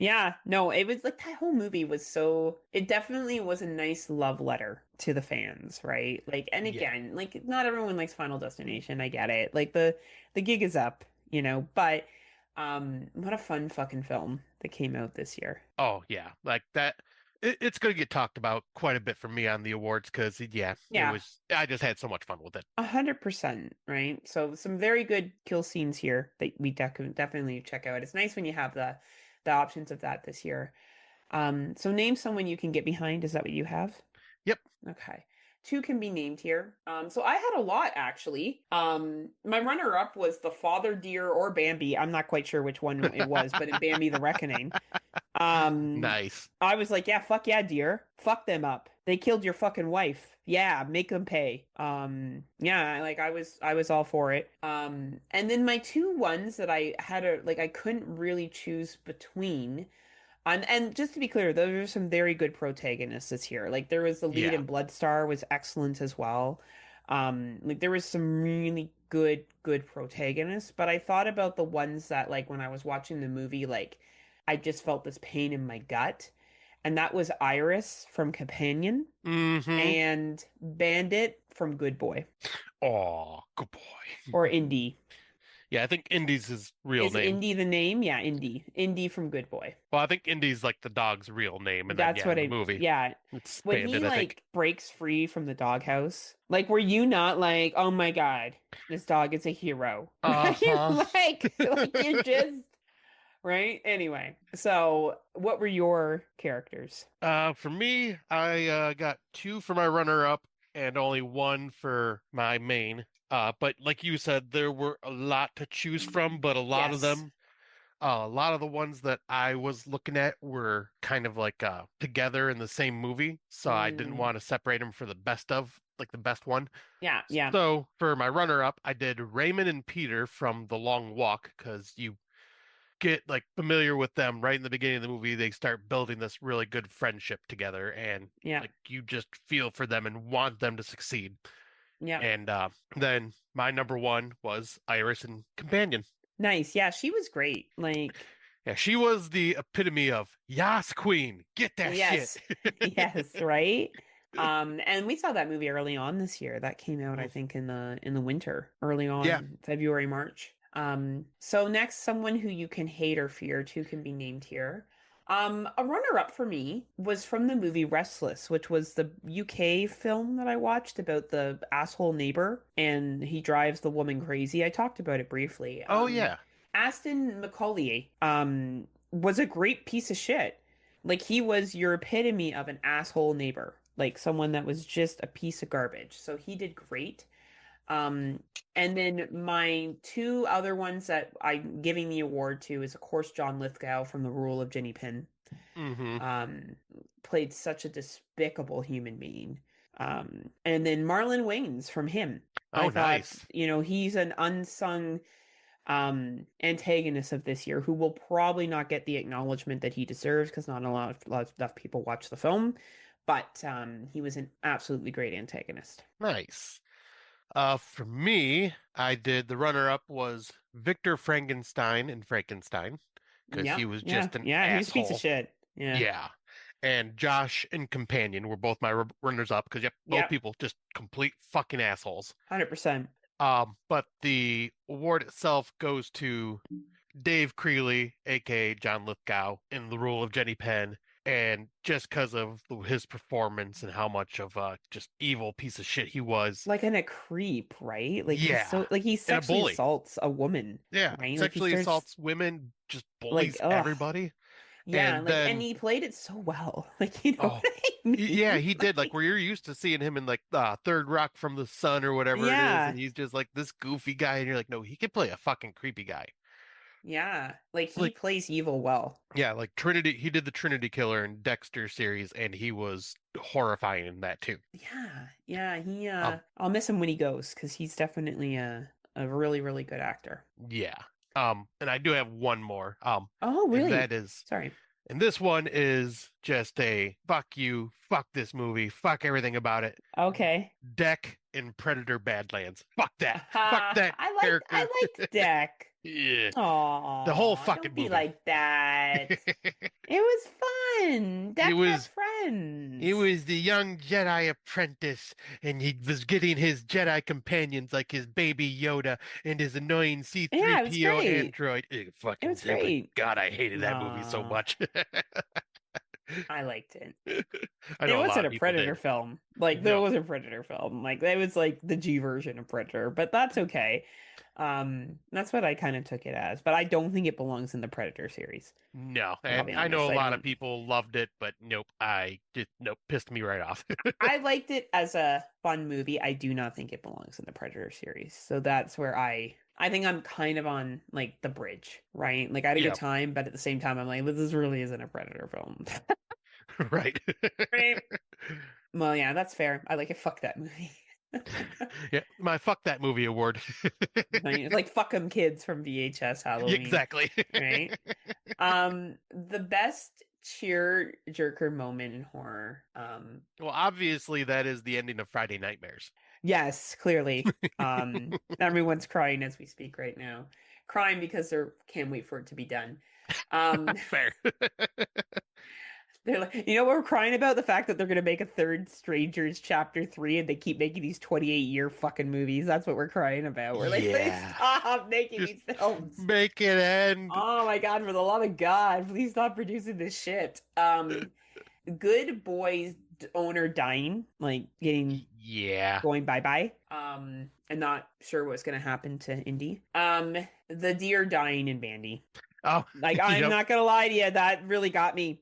Yeah. No, it was like that whole movie was so it definitely was a nice love letter to the fans, right? Like and Yeah. again, like not everyone likes Final Destination. I get it. Like the gig is up, but what a fun fucking film that came out this year. Oh yeah, like that. It's gonna get talked about quite a bit for me on the awards because yeah, it Yeah. was. I just had so much fun with it. 100%, right? So some very good kill scenes here that we definitely check out. It's nice when you have the options of that this year. So name someone you can get behind. Is that what you have? Yep. Okay. Two can be named here. So I had a lot actually. My runner-up was the Father Deer or Bambi. I'm not quite sure which one it was, but in Bambi the Reckoning. Um, Nice. I was like, yeah, fuck yeah, dear. Fuck them up. They killed your fucking wife. Yeah, make them pay. Yeah, like I was all for it. And then my two ones that I had I couldn't really choose between. And just to be clear, those are some very good protagonists this year. Like there was the lead Yeah. in Bloodstar was excellent as well. Like there was some really good protagonists, but I thought about the ones that like when I was watching the movie, like I just felt this pain in my gut. And that was Iris from Companion Mm-hmm. and Bandit from Good Boy Oh, good boy. or Indy. Yeah, I think Indy's his real Is name. Indy the name? Yeah, Indy. Indy from Good Boy. Well, I think Indy's like the dog's real name, and then That's yeah, what in the I, movie, yeah. it's When he Bandit, I think. like breaks free from the doghouse, like, were you not like, oh my God, this dog is a hero, right? Uh-huh. Like you just, right? Anyway, so what were your characters? For me, I got two for my runner-up and only one for my main. But like you said, there were a lot to choose from, but Yes. a lot of the ones that I was looking at were kind of like together in the same movie, so I didn't Mm, want to separate them for the best of, like the best one. yeah, yeah. So for my runner-up, I did Raymond and Peter from The Long Walk because you get like familiar with them right in the beginning of the movie. They start building this really good friendship together, and Yeah. like you just feel for them and want them to succeed. Yeah. And then my number one was Iris and Companion. Nice. Yeah, she was great. Like, Yeah, she was the epitome of Yas Queen, get that shit. yes. Yes, right? And we saw that movie early on this year. That came out, I Mm. think, in the winter, early Yeah. on, February, March. So next, someone who you can hate or fear too can be named here. A runner-up for me was from the movie Restless, which was the UK film that I watched about the asshole neighbor, and he drives the woman crazy. I talked about it briefly. Oh yeah. Aston Macaulay, was a great piece of shit. Like he was your epitome of an asshole neighbor, like someone that was just a piece of garbage. So he did great. Um, and then my two other ones that I'm giving the award to is, of course, John Lithgow from The Rule of Jenny Pin. Hmm. Um, Played such a despicable human being. And then Marlon Wayans from him. Oh, I thought, nice. he's an unsung antagonist of this year who will probably not get the acknowledgement that he deserves because not a lot of enough people watch the film. But he was an absolutely great antagonist. Nice. For me, I did the runner-up was Victor Frankenstein in Frankenstein because he Yep, was yeah, just an yeah, he's a piece of asshole. shit. Yeah, Yeah. And Josh and Companion were both my runners up because, yep, both yep, people just complete fucking assholes. 100%. But the award itself goes to Dave Creeley, aka John Lithgow, in The Rule of Jenny Penn, and just because of his performance and how much of a just evil piece of shit he was. Like in a creep, right? Like he's Yeah. so like he And a sexually bully. assaults a woman, Yeah. right? Like he Sexually starts assaults women, just like, bullies ugh, everybody. yeah, And like, and then he played it so well. Like, you know what oh, I mean? yeah, he did. Like where you're used to seeing him in like Third Rock from the Sun or whatever it is, Yeah, and he's just like this goofy guy, and you're like, no, he can play a fucking creepy guy. yeah, like he Like plays evil well. yeah, like Trinity, he did the Trinity Killer in Dexter series, and he was horrifying in that too. Yeah, yeah, Um, I'll miss him when he goes because he's definitely a really, really good actor. yeah. And I do have one more. Oh, And really? that is, Sorry. and this one is just a fuck you, fuck this movie, fuck everything about it. Okay. Deck in Predator Badlands. Fuck that. Fuck that I character. liked Deck. Yeah. The whole Aw, fucking don't be movie. like that. It was fun. It Deck has was He friends. was the young Jedi apprentice, and he was getting his Jedi companions like his baby Yoda and his annoying Yeah, it was C-3PO great. android. Ugh, It fucking was stupid. great. God, I hated that movie so Nah, much. I liked it. I It know a lot wasn't of a people Predator did. film. Like there No, was a Predator film. Like that was like the G version of Predator, but that's okay. That's what I kind of took it as. But I don't think it belongs in the Predator series. no. Like I'll And be I know honest, a I lot of don't. people loved it, but nope. I just, nope, pissed me right off. I liked it as a fun movie. I do not think it belongs in the Predator series. So that's where I I think I'm kind of on like the bridge, right? Like I had a good Yep. time, but at the same time, I'm like, this really isn't a Predator film. Right. Right. Well, yeah, that's fair. I like it. Fuck that movie. Yeah, my fuck that movie award. Right? It's like fuck 'em kids from VHS Halloween, Exactly. right? The best cheer jerker moment in horror. Well, obviously that is the ending of Friday Nightmares. Yes, clearly. Everyone's crying as we speak right now. Crying because they can't wait for it to be done. Um, Fair. they're like, you know what we're crying about? The fact that they're gonna make a third Strangers Chapter 3 and they keep making these 28-year fucking movies. That's what we're crying about. We're like, please Yeah. stop making Just these films. make it end. Oh my God, for the love of God, please stop producing this shit. Good Boys owner dying, like getting Yeah. going bye-bye. And not sure what's gonna happen to Indy. The deer dying in Bandy. Oh, Like, I'm yep. not gonna lie to you, that really got me.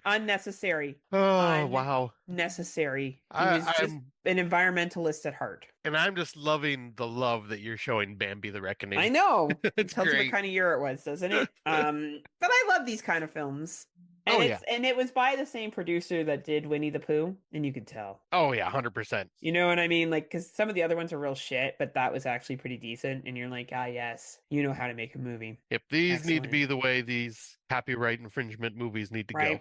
Unnecessary. Oh, wow. Unnecessary. He was just I'm an environmentalist at heart. and I'm just loving the love that you're showing Bambi the I Reckoning. know. It It's tells you what great. kind of year it was, doesn't it? But I love these kind of films. Oh yeah. And it was by the same producer that did Winnie the Pooh, and you could tell. Oh yeah, 100%. You know what I mean? Like, because some of the other ones are real shit, but that was actually pretty decent. And you're like, ah, yes, you know how to make a movie. Yep, these need to Excellent. be the way these copyright infringement movies need to go. Right.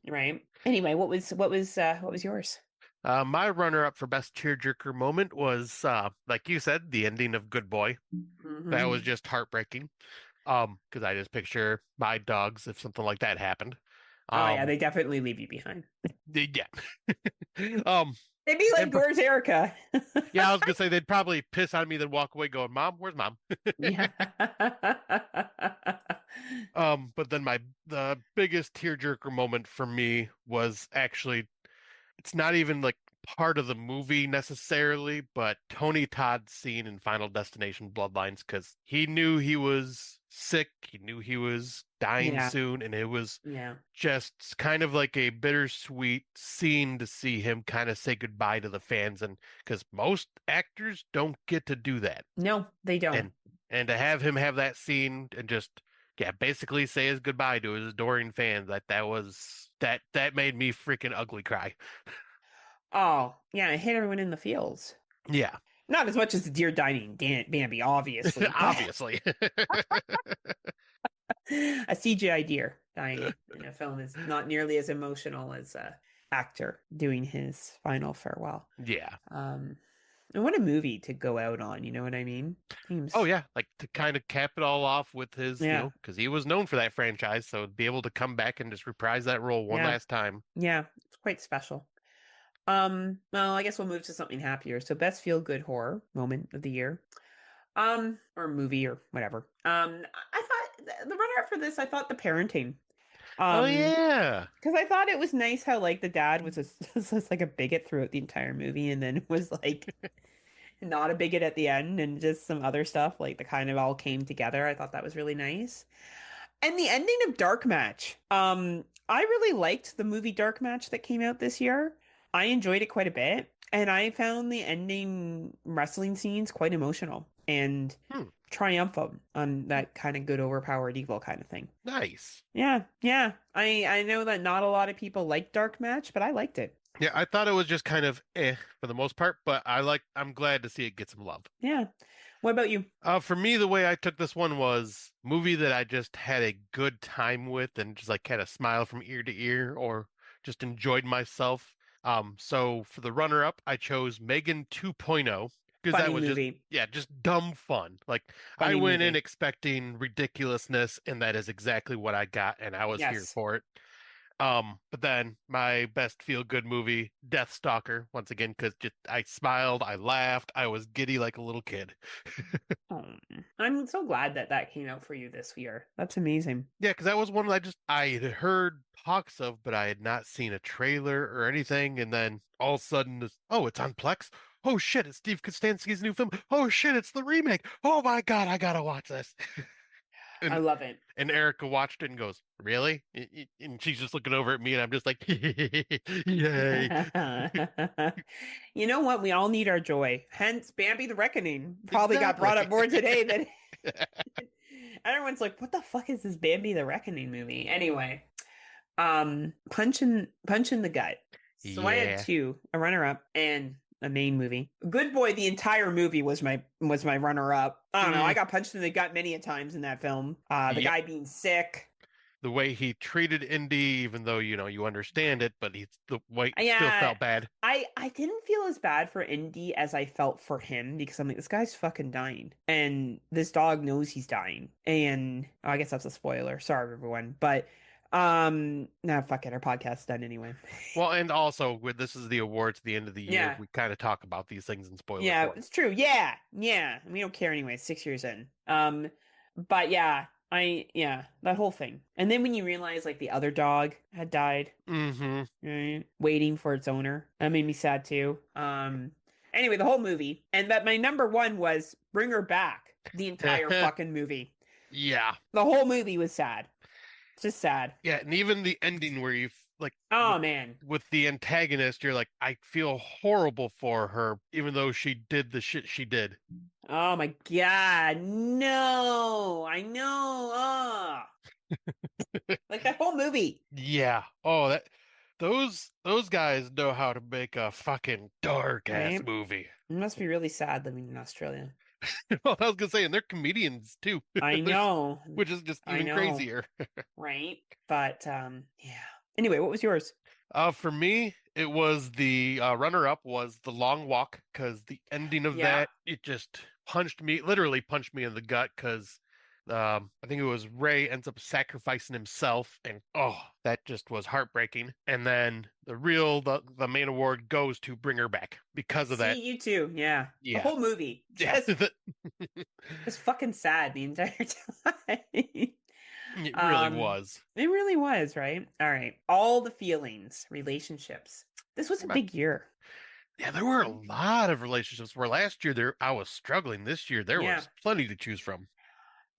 Right. Anyway, what was yours? My runner-up for best tearjerker moment was, like you said, the ending of Good Boy. That was Hmm. just heartbreaking. Because I just picture my dogs if something like that happened. Oh yeah, Um, they definitely leave you behind. yeah. Um, They'd be like, and "Where's Erica?" yeah, I was gonna say they'd probably piss on me, then walk away, going, "Mom, where's mom?" Yeah. But then the biggest tearjerker moment for me was actually it's not even like part of the movie necessarily, but Tony Todd's scene in Final Destination Bloodlines because he knew he was sick, he knew he was dying Yeah. soon, and it was Yeah. just kind of like a bittersweet scene to see him kind of say goodbye to the fans, and because most actors don't get to do that, No, they don't. and to have him have that scene and just yeah, basically say his goodbye to his adoring fans, that made me freaking ugly cry. Oh, yeah, it hit everyone in the feels. Yeah, Not as much as the deer dining Bambi, obviously, but obviously. a CGI deer dying in a film is not nearly as emotional as a actor doing his final farewell. Yeah. Um, and what a movie to go out on, you know what I mean? Oh Seems, yeah, like to kind of cap it all off with his, yeah, because he was known for that franchise, so to be able to come back and just reprise that role one yeah, last time. yeah, it's quite special. Well, I guess we'll move to something happier. So best feel good horror moment of the year. Or movie or whatever. I thought the runner up for this, I thought The Parenting. Oh Um, yeah. because I thought it was nice how like the dad was was just like a bigot throughout the entire movie and then was like not a bigot at the end and just some other stuff like the kind of all came together. I thought that was really nice. And the ending of Dark Match. I really liked the movie Dark Match that came out this year. I enjoyed it quite a bit, and I found the ending wrestling scenes quite emotional and Hmm, triumphant on that kind of good overpowered evil kind of thing. nice. Yeah, yeah. I know that not a lot of people like Dark Match, but I liked it. Yeah, I thought it was just kind of for the most part, but I'm glad to see it get some love. Yeah. What about you? For me, the way I took this one was movie that I just had a good time with and just like had a smile from ear to ear or just enjoyed myself. So for the runner-up, I chose Megan 2.0 because that Funny was just, movie. yeah, just dumb fun. Like I Funny went in movie. expecting ridiculousness, and that is exactly what I got, and I was here Yes. for it. But then my best feel-good movie, Death Stalker, once again, because just I smiled, I laughed, I was giddy like a little kid. Oh, I'm so glad that that came out for you this year. That's amazing. Yeah, because that was one that I had heard talks of, but I had not seen a trailer or anything. And then all of a sudden, oh, it's on Plex. Oh shit, it's Steve Kostanski's new film. Oh shit, it's the remake. Oh my God, I gotta watch this. I And love it. Erica watched it and goes, "Really?" And she's just looking over at me, and I'm just like, "Yay!" You know what? We all need our joy. Hence, Bambi the Reckoning probably got brought Exactly. up more today than Everyone's like, what the fuck is this Bambi the Reckoning movie? Anyway, Punch in the Gut. So I had Yeah. two, a runner up and a main movie. Good Boy, the entire movie was my runner up. I don't know, I Mm, got punched in the gut many a times in that film. The yep. guy being sick. The way he treated Indy, even though, you understand it, but he's the way still Yeah, felt bad. I didn't feel as bad for Indy as I felt for him because I'm like, this guy's fucking dying, and this dog knows he's dying. And oh, I guess that's a spoiler. Sorry, everyone, but nah, fuck it. Our podcast's done anyway. Well, and also with this is the awards at the end of the year, Yeah, we kind of talk about these things in spoiler yeah, form. it's true. Yeah, yeah. We don't care anyway. 6 years in. But yeah, yeah, that whole thing. And then when you realize like the other dog had died, Hmm. right, waiting for its owner, that made me sad too. Anyway, the whole movie, and that my number one was Bring Her Back. The entire fucking movie. Yeah. The whole movie was sad. Just sad. Yeah, and even the ending where like Oh with man. the antagonist, you're like, I feel horrible for her, even though she did the shit she did. Oh my God. No. I know. Like that whole movie. Yeah. Oh, those guys know how to make a fucking dark ass Right? movie. It must be really sad living in Australia. Well, I was gonna say, and they're comedians too. I There's, know. which is just I even know. crazier. Right? But yeah. Anyway, what was yours? For me, it was the runner-up was The Long Walk because the ending of Yeah. that it just punched me, literally punched me in the gut because I think it was Ray ends up sacrificing himself, and oh, that just was heartbreaking. And then the main award goes to Bring Her Back because of that. See, you too. Yeah. The Yeah, whole movie. yeah, Just fucking sad the entire time. it really Um, was. it really was, right? All right. All the feelings, relationships. This was a But big year. yeah, there were a lot of relationships where last year there I was struggling. This year there Yeah. was plenty to choose from.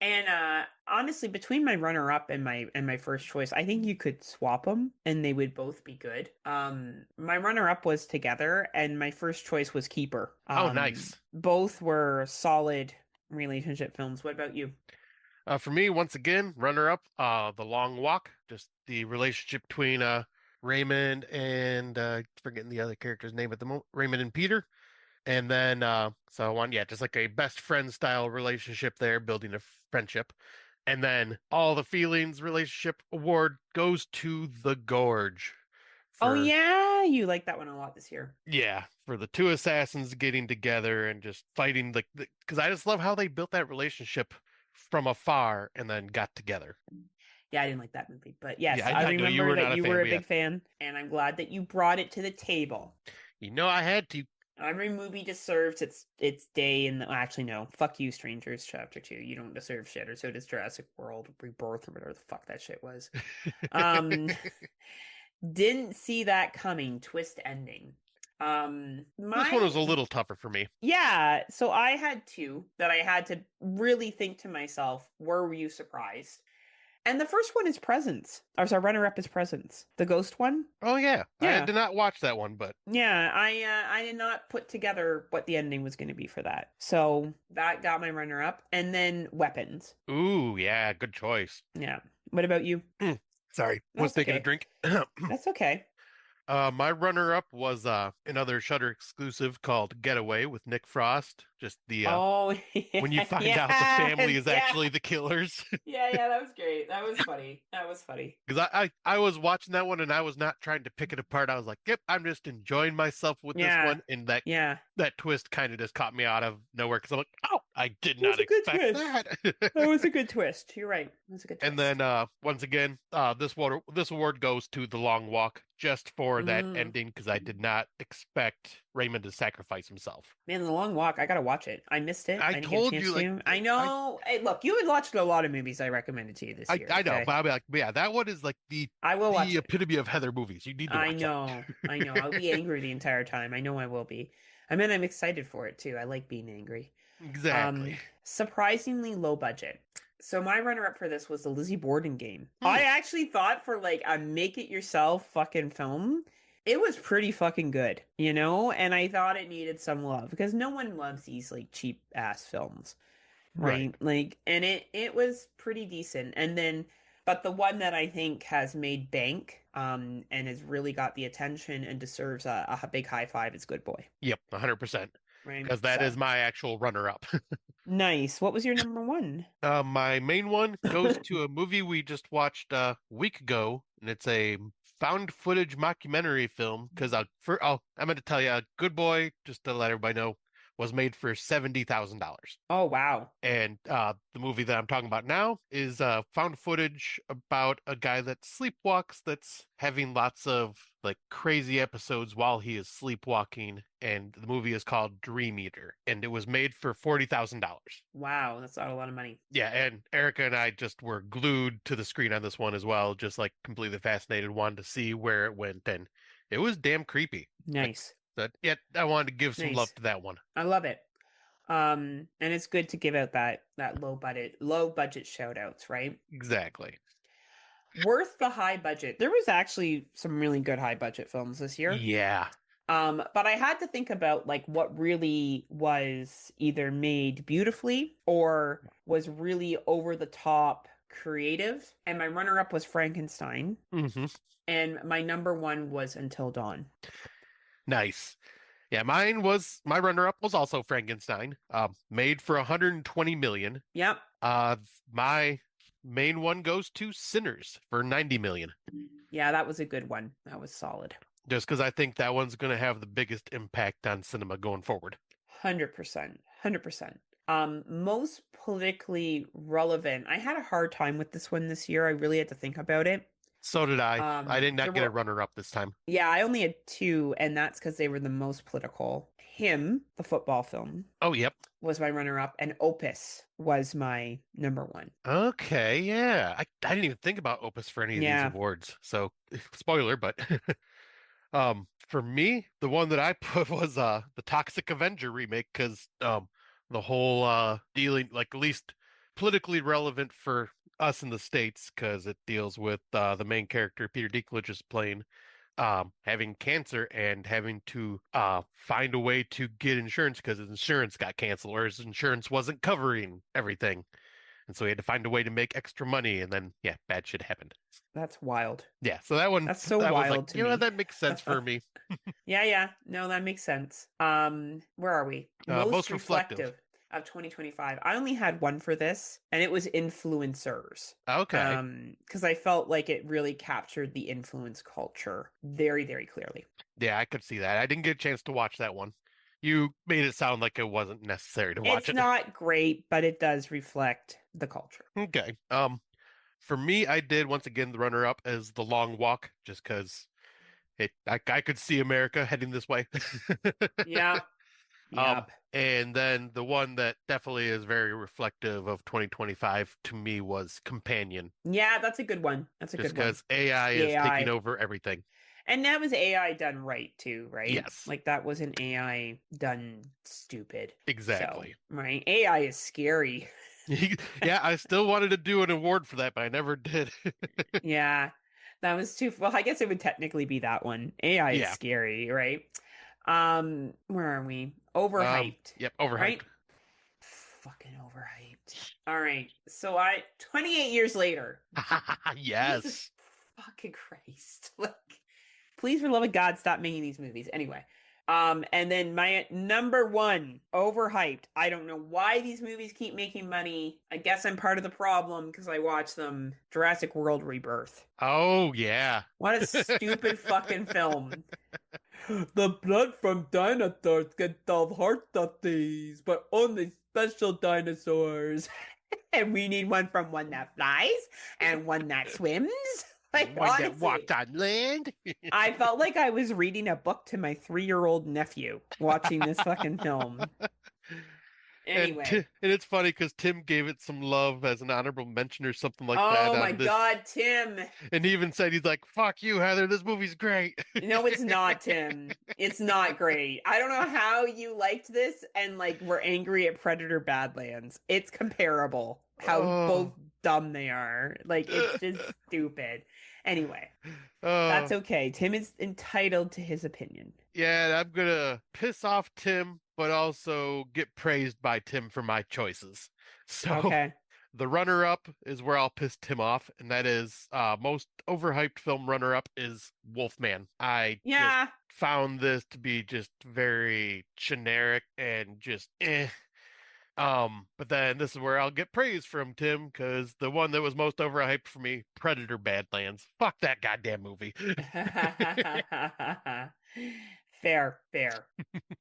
And honestly, between my runner up and my first choice, I think you could swap them and they would both be good. My runner up was Together and my first choice was Keeper. Oh, nice. Both were solid relationship films. What about you? For me, once again, runner up, The Long Walk, just the relationship between Raymond and forgetting the other character's name at the moment, Raymond and Peter. And then so one, yeah, just like a best friend style relationship there, building a friendship. And then all the feelings relationship award goes to The Gorge Oh for yeah, you like that one a lot this year. yeah, for the two assassins getting together and just fighting like because I just love how they built that relationship from afar and then got together. Yeah, I didn't like that movie, but Yeah, yes, I, I I know you remember were that not a you fan, were a but yeah, big fan, and I'm glad that you brought it to the table. I had to. Every movie deserves its day in the actually no. Fuck you, Strangers Chapter 2. You don't deserve shit, or so does Jurassic World Rebirth or whatever the fuck that shit was. Um didn't see that coming, twist ending. This one was My a little tougher for me. yeah, so I had two that I had to really think to myself, were you surprised? And the first one is Presence. Or sorry, runner up is Presence. The ghost one? Oh yeah, I Yeah. did not watch that one, but Yeah, I did not put together what the ending was going to be for that. So that got my runner up. And then Weapons. ooh, yeah, good choice. Yeah. What about you? Sorry, was That's taking a okay. drink. That's okay. My runner-up was another Shudder exclusive called Getaway with Nick Frost. Just the Oh, when you yeah, find out the family yes, is yeah. actually the killers. Yeah, yeah, that was great. That was funny. That was funny. Because I was watching that one and I was not trying to pick it apart. I was like, yep, I'm just enjoying myself with this Yeah. one. And that Yeah. that twist kind of just caught me out of nowhere because I'm like, oh, I did It was not a good expect twist. that. That was a good twist. You're right. It was a good And twist. then once again, this award goes to The Long Walk just for that Mm. ending because I did not expect Raymond to sacrifice himself. Man, The Long Walk, I gotta watch it. I missed it. I I didn't get a told chance you, like, to. I I know. Hey, look, you had watched a lot of movies I recommended to you this I, year, I know, okay? but I'll be like, yeah, that one is like I will watch the it. epitome of Heather movies. You need to I watch that. know. I know. I'll be angry the entire time. I know I will be. I mean, I'm excited for it too. I like being angry. Exactly. Surprisingly low budget. So my runner-up for this was the Lizzie Borden game. Hmm. I actually thought for like a make-it-yourself fucking film, it was pretty fucking good, And I thought it needed some love because no one loves these like cheap ass films. Right. right? Like, and it was pretty decent. And then, but the one that I think has made bank, and has really got the attention and deserves a big high five is Good Boy, Yep, 100%. right? Because that is So my actual runner-up. nice. What was your number one? My main one goes to a movie we just watched a week ago, and it's a found footage mockumentary film. Because I'm going to tell you, Good Boy, just to let everybody know, was made for $70,000. Oh, wow. And the movie that I'm talking about now is found footage about a guy that sleepwalks, that's having lots of like crazy episodes while he is sleepwalking. And the movie is called Dream Eater, and it was made for $40,000. Wow, that's not a lot of money. Yeah, and Erica and I just were glued to the screen on this one as well, just like completely fascinated, wanted to see where it went, and it was damn creepy. Like Nice. that, yet I wanted to give some love Nice. to that one. I love it. And it's good to give out that low budget shout outs, right? Exactly. Worth the high budget. There was actually some really good high budget films this year. Yeah. But I had to think about like what really was either made beautifully or was really over the top creative. And my runner up was Frankenstein, Hmm. and my number one was Until Dawn. Nice. Yeah, my runner-up was also Frankenstein, made for 120 million. Yep. Uh, my main one goes to Sinners for 90 million, Yeah, that was a good one. That was solid. just because I think that one's going to have the biggest impact on cinema going forward. 100%. 100%. Most politically relevant. I had a hard time with this one this year. I really had to think about it. So did I. I did There not get a were, runner-up this time. yeah, I only had two, and that's because they were the most political. Him, the football film, Oh, yep. was my runner-up, and Opus was my number one. Okay, yeah. I didn't even think about Opus for any of these Yeah, awards. So, spoiler, but for me, the one that I put was the Toxic Avenger remake, because the whole dealing, like, at least politically relevant for us in the States, because it deals with the main character Peter Dinklage is playing, having cancer and having to find a way to get insurance because his insurance got canceled, or his insurance wasn't covering everything. And so he had to find a way to make extra money, and then yeah, bad shit happened. that's wild. Yeah, so that one, That's so that was like, wild to you know, me. that makes sense for me. Yeah, yeah. No, that makes sense. Where are we? Most Most reflective. reflective of 2025. I only had one for this, and it was influencers. Okay. Because I felt like it really captured the influence culture very, very clearly. Yeah, I could see that. I didn't get a chance to watch that one. You made it sound like it wasn't necessary to watch It's it. not great, but it does reflect the culture. Okay. For me, I did once again the runner up as The Long Walk, just because I could see America heading this way. Yeah. Um, Yep. and then the one that definitely is very reflective of 2025 to me was Companion, Yeah, that's a good one. That's a just good one. because AI The is taking AI. over everything. And that was AI done right too, right? Yes, Like that wasn't AI done stupid. So, exactly. right? AI is scary. Yeah, I still wanted to do an award for that, but I never did. Yeah. That was too well, I guess it would technically be that one. AI is Yeah. scary, right? Where are we? Overhyped, Yep, overhyped. right? Fucking overhyped. All right. So I 28 years later. Jesus Yes. fucking Christ. Like, please, for the love of God, stop making these movies. Anyway. And then my number one, overhyped. I don't know why these movies keep making money. I guess I'm part of the problem because I watch them. Jurassic World Rebirth. Oh, yeah. What a stupid fucking film. The blood from dinosaurs get the heart disease, but only special dinosaurs. And we need one from one that flies and one that swims. Like, One that honestly, walked on land. I felt like I was reading a book to my 3-year-old nephew watching this fucking film. Anyway. And it's funny because Tim gave it some love as an honorable mention or something like that Oh my on this, God, Tim. and he even said he's like, "Fuck you, Heather. This movie's great." No, it's not, Tim. It's not great. I don't know how you liked this and like were angry at Predator Badlands. It's comparable how both Oh, dumb they are. Like it's just stupid. Anyway, that's oh, okay. Tim is entitled to his opinion. yeah. I'm gonna piss off Tim, but also get praised by Tim for my choices. So Okay. the runner-up is where I'll piss Tim off, and that is most overhyped film runner-up is Wolfman. I just Yeah. found this to be just very generic and just eh. But then this is where I'll get praise from Tim, because the one that was most overhyped for me, Predator Badlands. Fuck that goddamn movie. Fair, fair.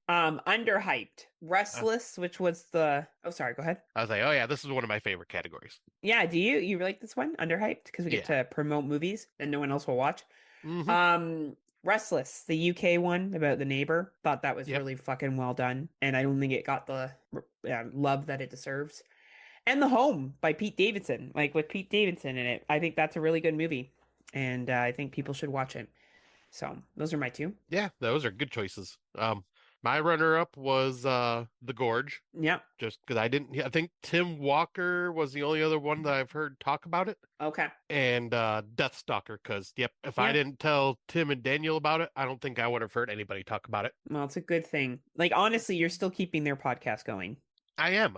Underhyped. Uh, Restless, which was the oh sorry, go ahead. I was like, oh yeah, this is one of my favorite categories. Yeah, do you like this one? Underhyped? Because we get Yeah. to promote movies that no one else will watch. Hmm. Restless, the UK one about the neighbor. Thought that was Yep. really fucking well done, and I don't think it got the love that it deserves. And The Home by Pete Davidson, like with Pete Davidson in it. I think that's a really good movie, and I think people should watch it. So those are my two. Yeah, those are good choices. My runner-up was The Gorge, Yep. just because I think Tim Walker was the only other one that I've heard talk about it, Okay. and Deathstalker, because yep, if I Yep. didn't tell Tim and Daniel about it, I don't think I would have heard anybody talk about it. Well, it's a good thing. Like honestly, you're still keeping their podcast going. I am.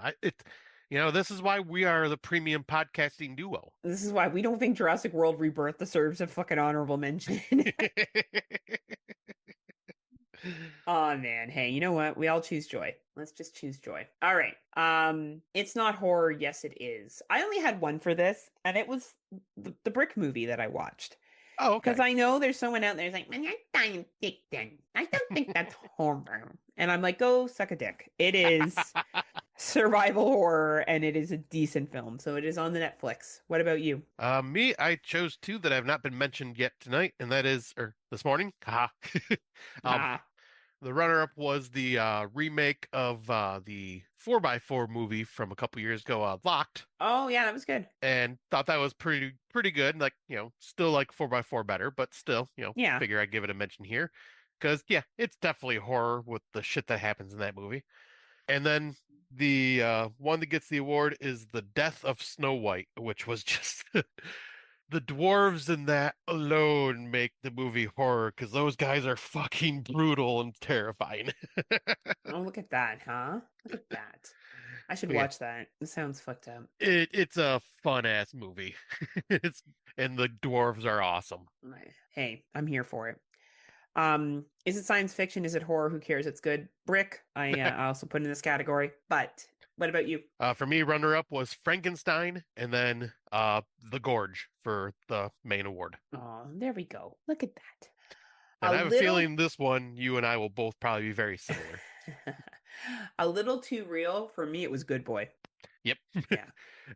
This is why we are the premium podcasting duo. This is why we don't think Jurassic World Rebirth deserves a fucking honorable mention. Oh man, hey, you know what? We all choose joy. Let's just choose joy. All right. It's not horror. Yes, it is. I only had one for this, and it was the Brick movie that I watched. Oh, Because okay. I know there's someone out there who's like, man, you're dying dick then. I don't think that's horror. And I'm like, go suck a dick. It is survival horror, and it is a decent film. So it is on the Netflix. What about you? Me, I chose two that have not been mentioned yet tonight, and that is, or this morning. Haha. Um, Ah. the runner-up was the remake of the 4x4 movie from a couple years ago, Locked, Oh, yeah, that was good. and thought that was pretty good. Like, still like 4x4 better, but still, Yeah. figure I'd give it a mention here. Because, yeah, it's definitely horror with the shit that happens in that movie. And then the one that gets the award is The Death of Snow White, which was just the dwarves in that alone make the movie horror because those guys are fucking brutal and terrifying. Oh, look at that, huh? Look at that. I should But yeah, watch that. It sounds fucked up. it's a fun ass movie. It's and the dwarves are awesome. Right. Hey, I'm here for it. Is it science fiction? Is it horror? Who cares? It's good. Brick, I also put in this category. But what about you? For me, runner up was Frankenstein, and then The Gorge for the main award. Oh, there we go. Look at that. And A I have a little, feeling this one, you and I will both probably be very similar. a little too real for me. It was Good Boy. Yep. Yeah,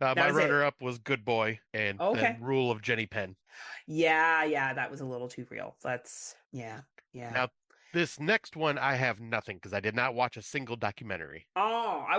that My was it. runner up was Good Boy, and then Okay. Rule of Jenny Penn. Yeah, yeah, that was a little too real. Yeah, yeah. Now, this next one, I have nothing because I did not watch a single documentary. Oh, I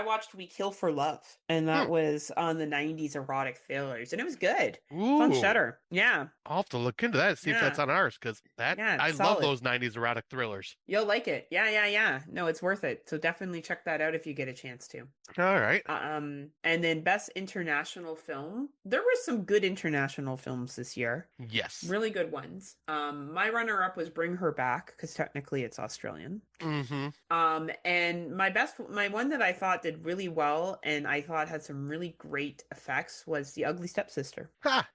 watched We Kill for Love, and that Hmm. was on the 90s erotic thrillers, and it was good. It's on Ooh, Shudder. Yeah, I'll have to look into that, see if that's yeah, on ours, because yeah, I it's love solid. those 90s erotic thrillers. You'll like it. Yeah, yeah, yeah. No, it's worth it. So definitely check that out if you get a chance to. All right. And then best international film. There were some good international films this year. Yes. Really good ones. My runner-up was Bring Her Back, because technically it's Australian. Mm-hmm. And my one that I thought did really well and I thought had some really great effects was The Ugly Stepsister. Ha!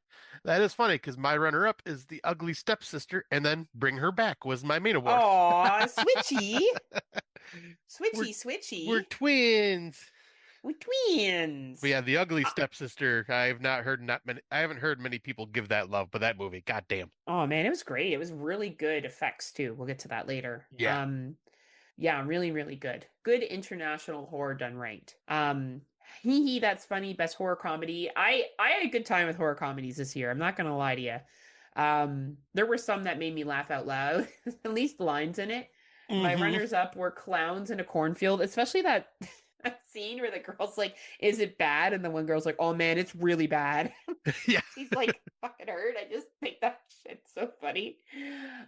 That is funny because my runner-up is The Ugly Stepsister, and then Bring Her Back was my main award. Aw, switchy, We're switchy, we're switchy. twins. We're But twins. yeah, The Ugly Stepsister, I haven't heard many people give that love, but that movie, goddamn. Oh man, it was great. It was really good effects too. We'll get to that later. Yeah. Yeah, really, really good. Good international horror done right. Hee hee, that's funny. Best horror comedy. I had a good time with horror comedies this year. I'm not gonna lie to you. There were some that made me laugh out loud. At least the lines in it. My Mm-hmm. runners up were clowns in a cornfield, especially that that scene where the girl's like, "Is it bad?" And the one girl's like, "Oh man, it's really bad." Yeah. She's like fucking hurt. I just think that shit's so funny.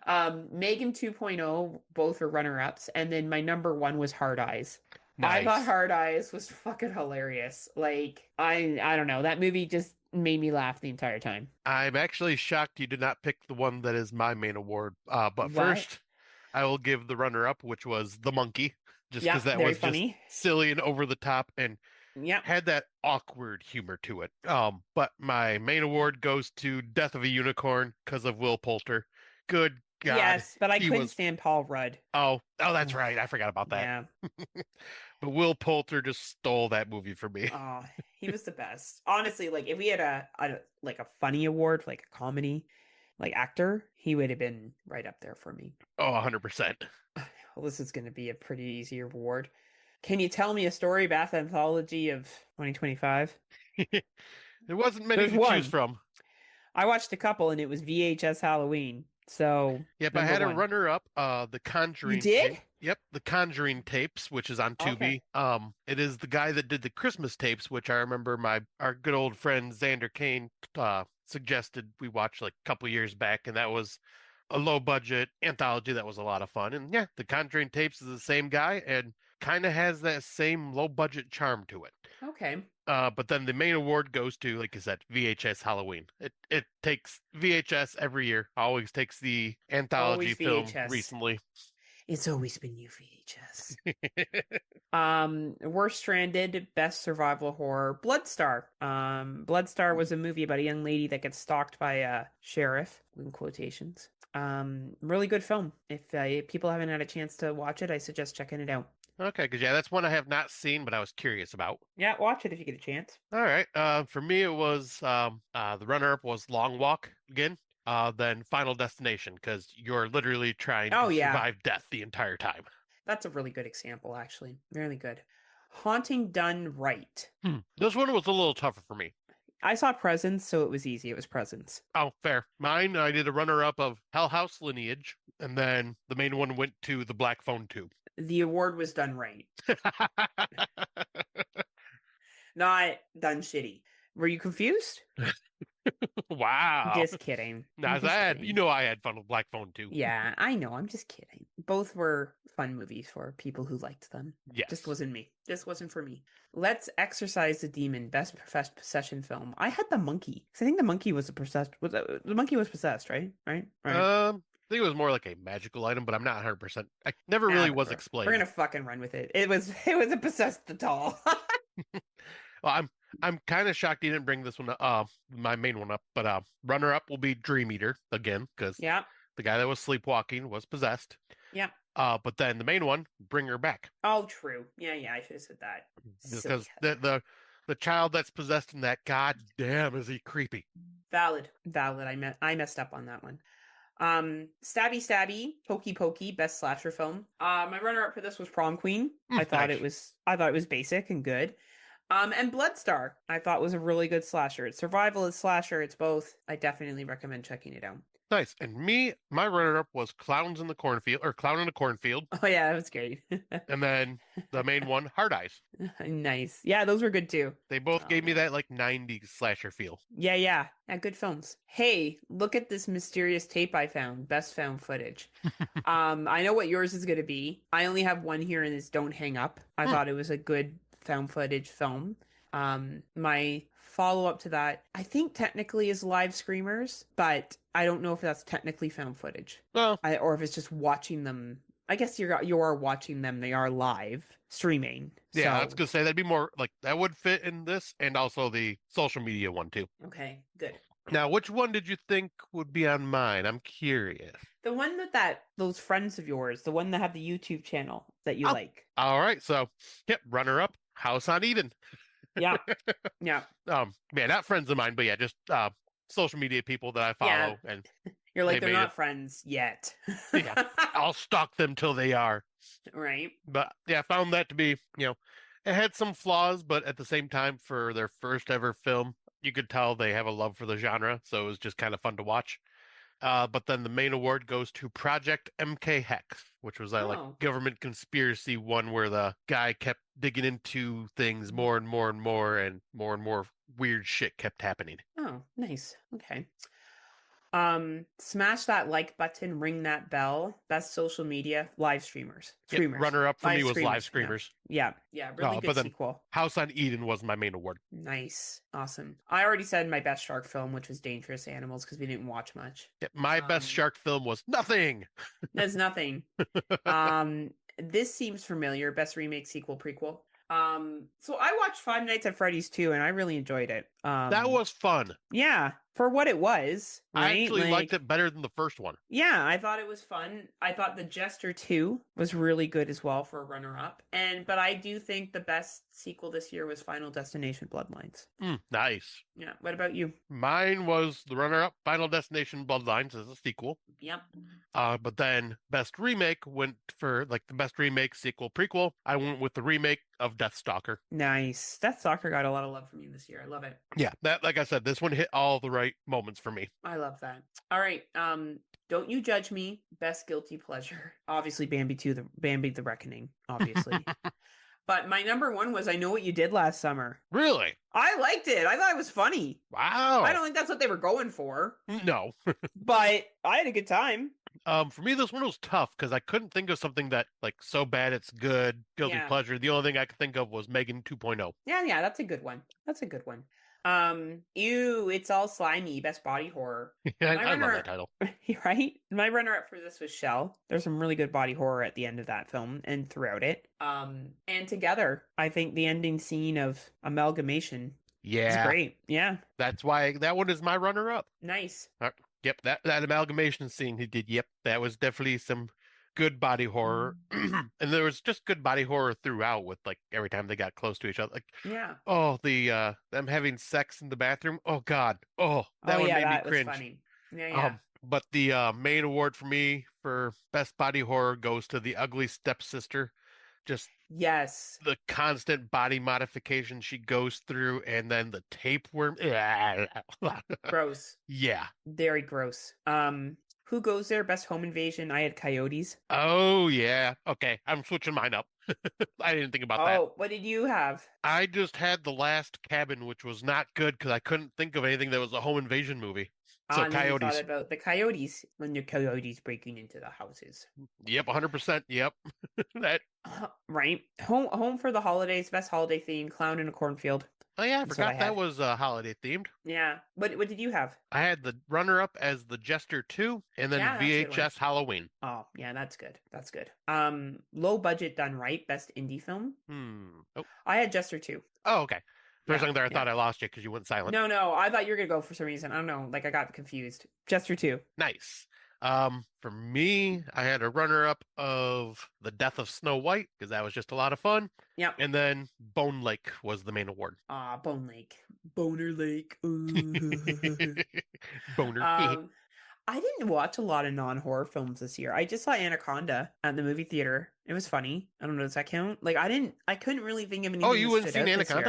Megan 2.0, both are runner-ups, and then my number one was Hard Eyes. I thought Nice. Hard Eyes was fucking hilarious. Like I don't know, that movie just made me laugh the entire time. I'm actually shocked you did not pick the one that is my main award. But What? first, I will give the runner-up, which was The Monkey, just Yeah, because that very was just funny. silly and over the top. And Yep. had that awkward humor to it. But my main award goes to Death of a Unicorn because of Will Poulter. Good God, Yes, but I he couldn't was. stand Paul Rudd. Oh, that's right. I forgot about that. Yeah. But Will Poulter just stole that movie for me. Oh, he was the best. Honestly, like if we had a funny award, like a comedy, like actor, he would have been right up there for me. Oh, 100%. Well, this is going to be a pretty easy award. Can you tell me a story Bath Anthology of 2025? There wasn't many There's to choose one. from. I watched a couple and it was VHS Halloween. So, Yep, I number had a one. runner up, the You Conjuring did? tape. Yep, the Conjuring tapes, which is on Okay. Tubi. It is the guy that did the Christmas tapes, which I remember our good old friend Xander Kane suggested we watch like a couple years back, and that was a low budget anthology that was a lot of fun. And yeah, the Conjuring tapes is the same guy and kind of has that same low budget charm to it. Okay. But then the main award goes to, like I said, VHS Halloween. It takes VHS every year. Always takes the anthology Always film VHS. recently. It's always been you, VHS. We're Stranded, best survival horror, Bloodstar. Bloodstar was a movie about a young lady that gets stalked by a sheriff, in quotations. Really good film. If people haven't had a chance to watch it, I suggest checking it out. Okay, because yeah, that's one I have not seen, but I was curious about. Yeah, watch it if you get a chance. All right. For me, it was the runner-up was Long Walk again. Then Final Destination, because you're literally trying to Oh yeah, survive death the entire time. that's a really good example, actually. Really good. Haunting done right. This one was a little tougher for me. I saw Presents, so it was easy. It was Presents. Oh, fair. Mine, I did a runner-up of Hell House Lineage, and then the main one went to the Black Phone 2. The award was done right, not done shitty. Were you confused? Wow. Just kidding. Now I'm just that you kidding. know I had fun with Black Phone 2. Yeah, I know. I'm just kidding. Both were fun movies for people who liked them. Just Yes. wasn't me. Just wasn't for me. Let's Exorcise the Demon, best possession film. I had the monkey. 'Cause I think the monkey was a possessed. The monkey was possessed, right? Right. I think it was more like a magical item, but I'm not 100%. I never Ah, really was whatever. We're explained. gonna fucking run with it. It was a possessed doll. Well, I'm kind of shocked you didn't bring this one my main one up, but runner up will be Dream Eater again because Yeah. the guy that was sleepwalking was possessed. Yeah. But then the main one, Bring Her Back, Oh, true. Yeah. I should have said that. Silly because Heather. the child that's possessed in that, god damn, is he creepy. Valid. I messed up on that one. Stabby Stabby, Pokey Pokey, best slasher film. My runner up for this was Prom Queen. Nice. I thought it was basic and good. And Bloodstar, I thought was a really good slasher. It's survival, it's slasher, it's both. I definitely recommend checking it out. Nice. And my runner-up was Clowns in the Cornfield, or Clown in the Cornfield, Oh yeah, that was great. and then the main one, Hard Eyes. Nice. Yeah, those were good too. They both Oh gave me man. that like 90s slasher feel. Yeah. Yeah, good films. Hey, look at this mysterious tape I found. Best found footage. I know what yours is going to be. I only have one here and it's Don't Hang Up. I Hmm. thought it was a good found footage film. My follow up to that, I think technically is Live Screamers, but I don't know if that's technically found footage. Well, Or if it's just watching them. I guess you are watching them. They are live streaming. yeah, I was So, gonna say that'd be more like that would fit in this and also the social media one too. okay, good. Now, which one did you think would be on mine? I'm curious. The one that those friends of yours, the one that have the YouTube channel that you Oh, like. all right. So, yep, runner up, House on Eden. Yeah. Yeah. Yeah, not friends of mine, but yeah, just social media people that I Yeah. follow, and You're they like, they're made it. not friends yet. Yeah, I'll stalk them till they are. Right? But yeah, I found that to be, it had some flaws, but at the same time, for their first ever film, you could tell they have a love for the genre, so it was just kind of fun to watch. But then the main award goes to Project MK Hex, which was a like Oh. government conspiracy one where the guy kept digging into things more and more and more, and more weird shit kept happening. Oh, nice. Okay. Smash that like button, ring that bell. That's social media, live streamers. Yep, Screamers. runner up for Live me was Live screamers. Yeah. Screamers. Yeah. Yeah. Really But good then sequel. House on Eden was my main award. Nice. Awesome. I already said my best shark film, which was Dangerous Animals, because we didn't watch much. Yep, my best Um, shark film was nothing. That's nothing. This seems familiar. Best remake, sequel, prequel. So I watched Five Nights at Freddy's too, and I really enjoyed it. That was fun. Yeah, for what it was, I right? actually liked Like, it better than the first one. yeah, I thought it was fun. I thought The Jester 2 was really good as well for a runner-up. But I do think the best sequel this year was Final Destination Bloodlines. Nice. Yeah, what about you? Mine was the runner-up, Final Destination Bloodlines as a sequel. Yep. But then best remake went for like the best remake, sequel, prequel. I went with the remake of Deathstalker. Nice. That soccer got a lot of love from you this year. I love it. Yeah, that like I said, this one hit all the right moments for me. I love that. All right. Don't you judge me. Best guilty pleasure. Obviously Bambi the Reckoning, obviously. But my number one was I Know What You Did Last Summer. Really? I liked it. I thought it was funny. I Wow. don't think that's what they were going for, No. but I had a good time. For me, this one was tough because I couldn't think of something that like so bad it's good, guilty Yeah. pleasure. The only thing I could think of was Megan 2.0. Yeah, that's a good one. That's a good one. Ew, It's All Slimy, best body horror. My I love that runner, title. right? My runner-up for this was Shell. There's some really good body horror at the end of that film and throughout it. And Together, I think the ending scene of Amalgamation is Yeah, great. Yeah, that's why that one is my runner-up. nice. Yep, that amalgamation scene he did. Yep, that was definitely some good body horror, and there was just good body horror throughout. With like every time they got close to each other, like Yeah. oh the them having sex in the bathroom. Oh God, oh Oh that one yeah, made me that was cringe. funny. Yeah. But the main award for me for best body horror goes to the ugly stepsister. Just Yes. the constant body modification she goes through, and then the tapeworm. Gross. Yeah. Very gross. Who goes there? Best home invasion. I had coyotes. Oh yeah. Okay, I'm switching mine up. I didn't think about that. Oh, what did you have? I just had The Last Cabin, which was not good because I couldn't think of anything that was a home invasion movie. So And then you thought Coyotes. about the coyotes when the coyotes breaking into the houses. Yep, 100%. Yep. That. Right? Home for the holidays, best holiday theme, clown in a cornfield. Oh yeah, I That's what I forgot that had. was holiday themed. Yeah. What did you have? I had the runner-up as The Jester 2, and then Yeah, that's a good one. VHS Halloween. Oh, yeah, that's good. That's good. Low budget done right, best indie film. Oh. I had Jester 2. Oh, okay. For a Yeah, second there, I yeah. thought I lost you because you went silent. No, I thought you were gonna go for some reason. I don't know. Like I got confused. Jester 2. Nice. For me, I had a runner-up of The Death of Snow White because that was just a lot of fun, Yep. and then Bone Lake was the main award. Bone Lake. Boner Lake. Ooh. Boner. um, I didn't watch a lot of non-horror films this year. I just saw Anaconda at the movie theater. It was funny. I don't know, does that count? Like I couldn't really think of Oh, anything you that wouldn't stood seen out this Anaconda?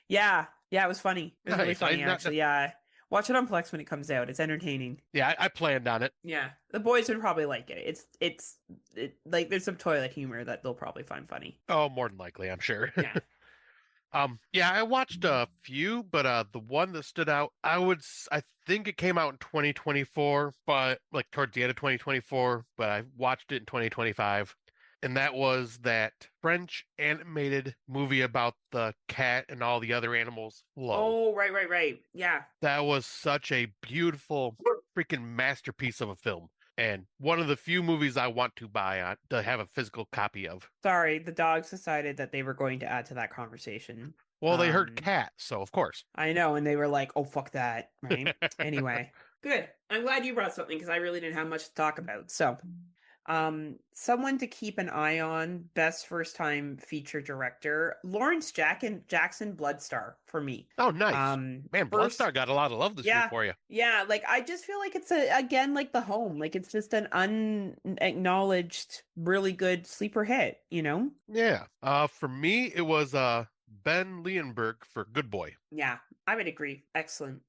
year. Yeah, it was funny. It was really Nice. funny actually. Yeah. Watch it on Plex when it comes out. It's entertaining. Yeah, I planned on it. Yeah. The boys would probably like it. Like there's some toilet humor that they'll probably find funny. Oh, more than likely, I'm sure. Yeah. Yeah, I watched a few, but the one that stood out, I think it came out in 2024, but like towards the end of 2024, but I watched it in 2025, and that was that French animated movie about the cat and all the other animals, Flow. Oh, right. Yeah. That was such a beautiful freaking masterpiece of a film. And one of the few movies I want to buy on to have a physical copy of. Sorry, the dogs decided that they were going to add to that conversation. Well, they heard Um, cat, so of course. I know, and they were like, "Oh, fuck that!" Right? Anyway, good. I'm glad you brought something because I really didn't have much to talk about. So, someone to keep an eye on. Best first time feature director, Jackson Bloodstar for me. Oh, nice. Man, First, Bloodstar got a lot of love this year yeah, for you. yeah. Like I just feel like it's again like The Home. Like it's just an unacknowledged, really good sleeper hit. You know? Yeah. For me, it was Ben Leonberg for Good Boy. Yeah, I would agree. Excellent.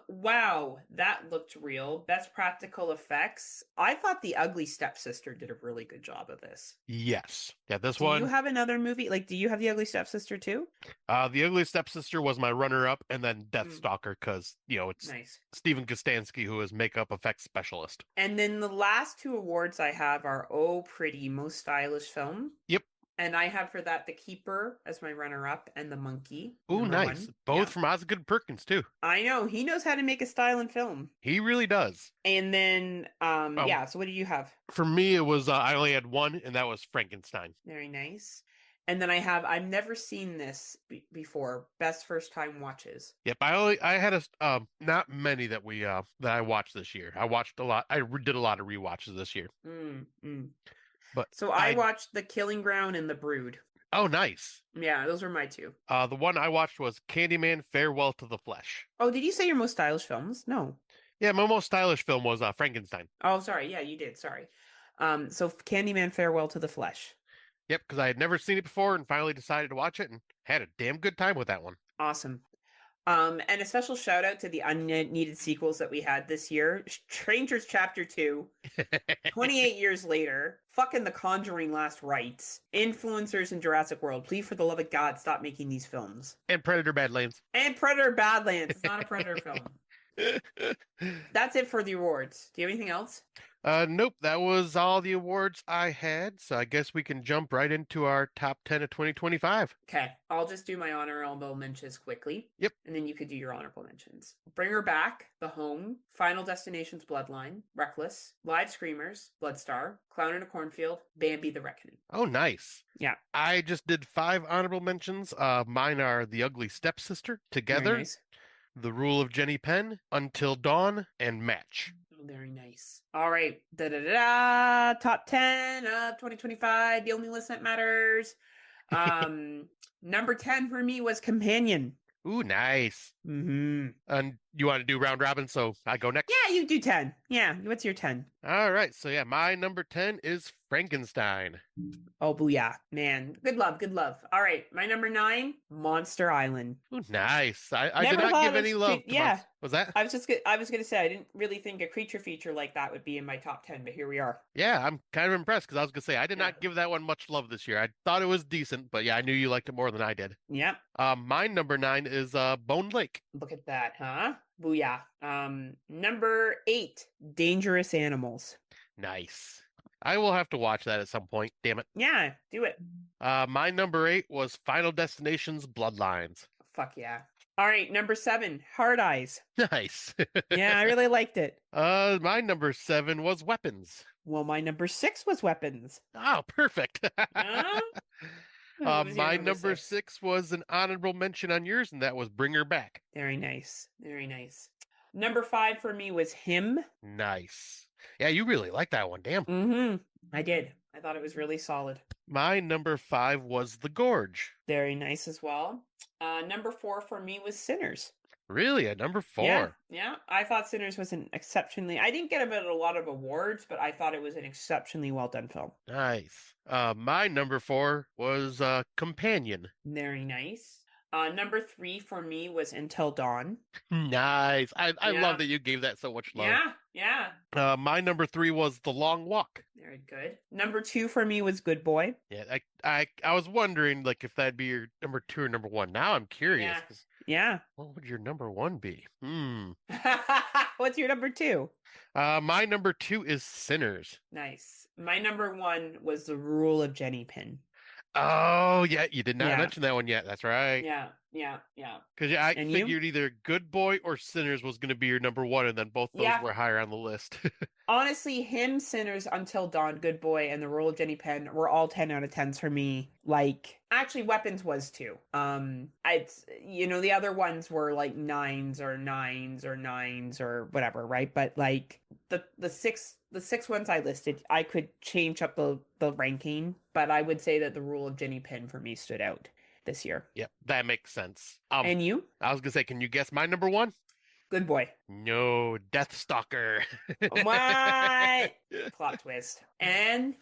Wow, that looked real. Best practical effects. I thought The Ugly Stepsister did a really good job of this. Yes. Yeah, this Do you one. have another movie? Like, do you have The Ugly Stepsister too? The Ugly Stepsister was my runner-up, and then Mm, Deathstalker because it's nice. Stephen Kostansky who is makeup effects specialist. And then the last two awards I have are Oh Pretty, Most Stylish Film. Yep. And I have for that The Keeper as my runner-up and The Monkey, Ooh, number nice. one. Both Yeah. from Osgood Perkins too. I know, he knows how to make a style in film. He really does. And then, Um, yeah, so what do you have? for me, it was I only had one, and that was Frankenstein. Very nice. And then I've never seen this before. Best first time watches. Yep, I had not many that we that I watched this year. I watched a lot. Did a lot of rewatches this year, Mm, mm. but So I I watched The Killing Ground and The Brood. oh nice. Yeah, those were my two. The one I watched was Candyman: Farewell to the Flesh. Oh, did you say your most stylish films? No. Yeah, my most stylish film was Frankenstein. Oh, sorry. Yeah, you did. Sorry. So Candyman Farewell to the Flesh. Yep, because I had never seen it before and finally decided to watch it and had a damn good time with that one. Awesome. And a special shout out to the unneeded sequels that we had this year. Strangers Chapter 2, 28 years later, fucking The Conjuring Last Rites, influencers in Jurassic World. Please, for the love of God, stop making these films. And Predator: Badlands. And Predator Badlands. It's not a Predator film. That's it for the awards. Do you have anything else? Nope, that was all the awards I had, so I guess we can jump right into our top 10 of 2025. Okay, I'll just do my honorable mentions quickly. Yep. And then you could do your honorable mentions. Bring Her Back, The Home, Final Destination's Bloodline, Reckless, Live Screamers, Bloodstar, Clown in a Cornfield, Bambi the Reckoning. Oh, nice. Yeah. I just did 5 honorable mentions. Mine are The Ugly Stepsister, Very Together, nice. The Rule of Jenny Penn, Until Dawn, and Match. Very nice. All right. Top 10 of 2025. The only list that matters. Number 10 for me was Companion. Ooh, nice. Mm-hmm. And you want to do round robin, so I go next? Yeah, you do 10. Yeah, what's your 10? All right, so yeah, my number 10 is Frankenstein. Oh, booyah. Man, good love, good love. All right, my number 9, Monster Island. Ooh, nice. I did Never not thought give of any love to yeah. Was that? I was gonna say I didn't really think a creature feature like that would be in my top 10, but here we are. Yeah, I'm kind of impressed because I was gonna say I did Yeah. not give that one much love this year. I thought it was decent, but yeah, I knew you liked it more than I did. Yep. My number 9 is Bone Lake. Look at that, huh? Booyah. Number 8, Dangerous Animals. Nice. I will have to watch that at some point. Damn it. Yeah, do it. My number 8 was Final Destination's Bloodlines. Fuck yeah. All right, number 7, Hard Eyes. Nice. Yeah, I really liked it. My number 7 was Weapons. Well, my number 6 was Weapons. Oh, perfect. Huh? What was your My number number 6? 6 was an honorable mention on yours, and that was Bring Her Back. Very nice. Very nice. Number 5 for me was Him. Nice. Yeah, you really like that one. Damn. Mm-hmm. I did. I thought it was really solid. My number 5 was The Gorge. Very nice as well. Number 4 for me was Sinners. Really? At number 4? Yeah. I thought Sinners was an exceptionally. I didn't get a lot of awards, but I thought it was an exceptionally well done film. Nice. My number 4 was Companion. Very nice. Number 3 for me was Until Dawn. Nice. I Yeah. love that you gave that so much love. Yeah. My number 3 was The Long Walk. Very good. Number 2 for me was Good Boy. Yeah, I was wondering like if that'd be your number 2 or number 1. Now I'm curious Yeah. 'cause Yeah. what would your number 1 be? What's your number 2? My number 2 is Sinners. Nice. My number 1 was The Rule of Jenny Pin. Oh, yeah, you did not Yeah. mention that one yet. That's right. Yeah. Because I And you? figured either Good Boy or Sinners was going to be your number 1, and then both those Yeah. were higher on the list. Honestly, him, Sinners, Until Dawn, Good Boy, and The Rule of Jenny Penn were all 10 out of 10s for me. Like, actually, Weapons was too. It's, the other ones were like 9s or whatever, right? But like the six ones I listed, I could change up the ranking, but I would say that The Rule of Jenny Penn for me stood out this year. Yep, that makes sense. And you? I was going to say, can you guess my number 1? Good Boy. No, Deathstalker. What? Plot twist. And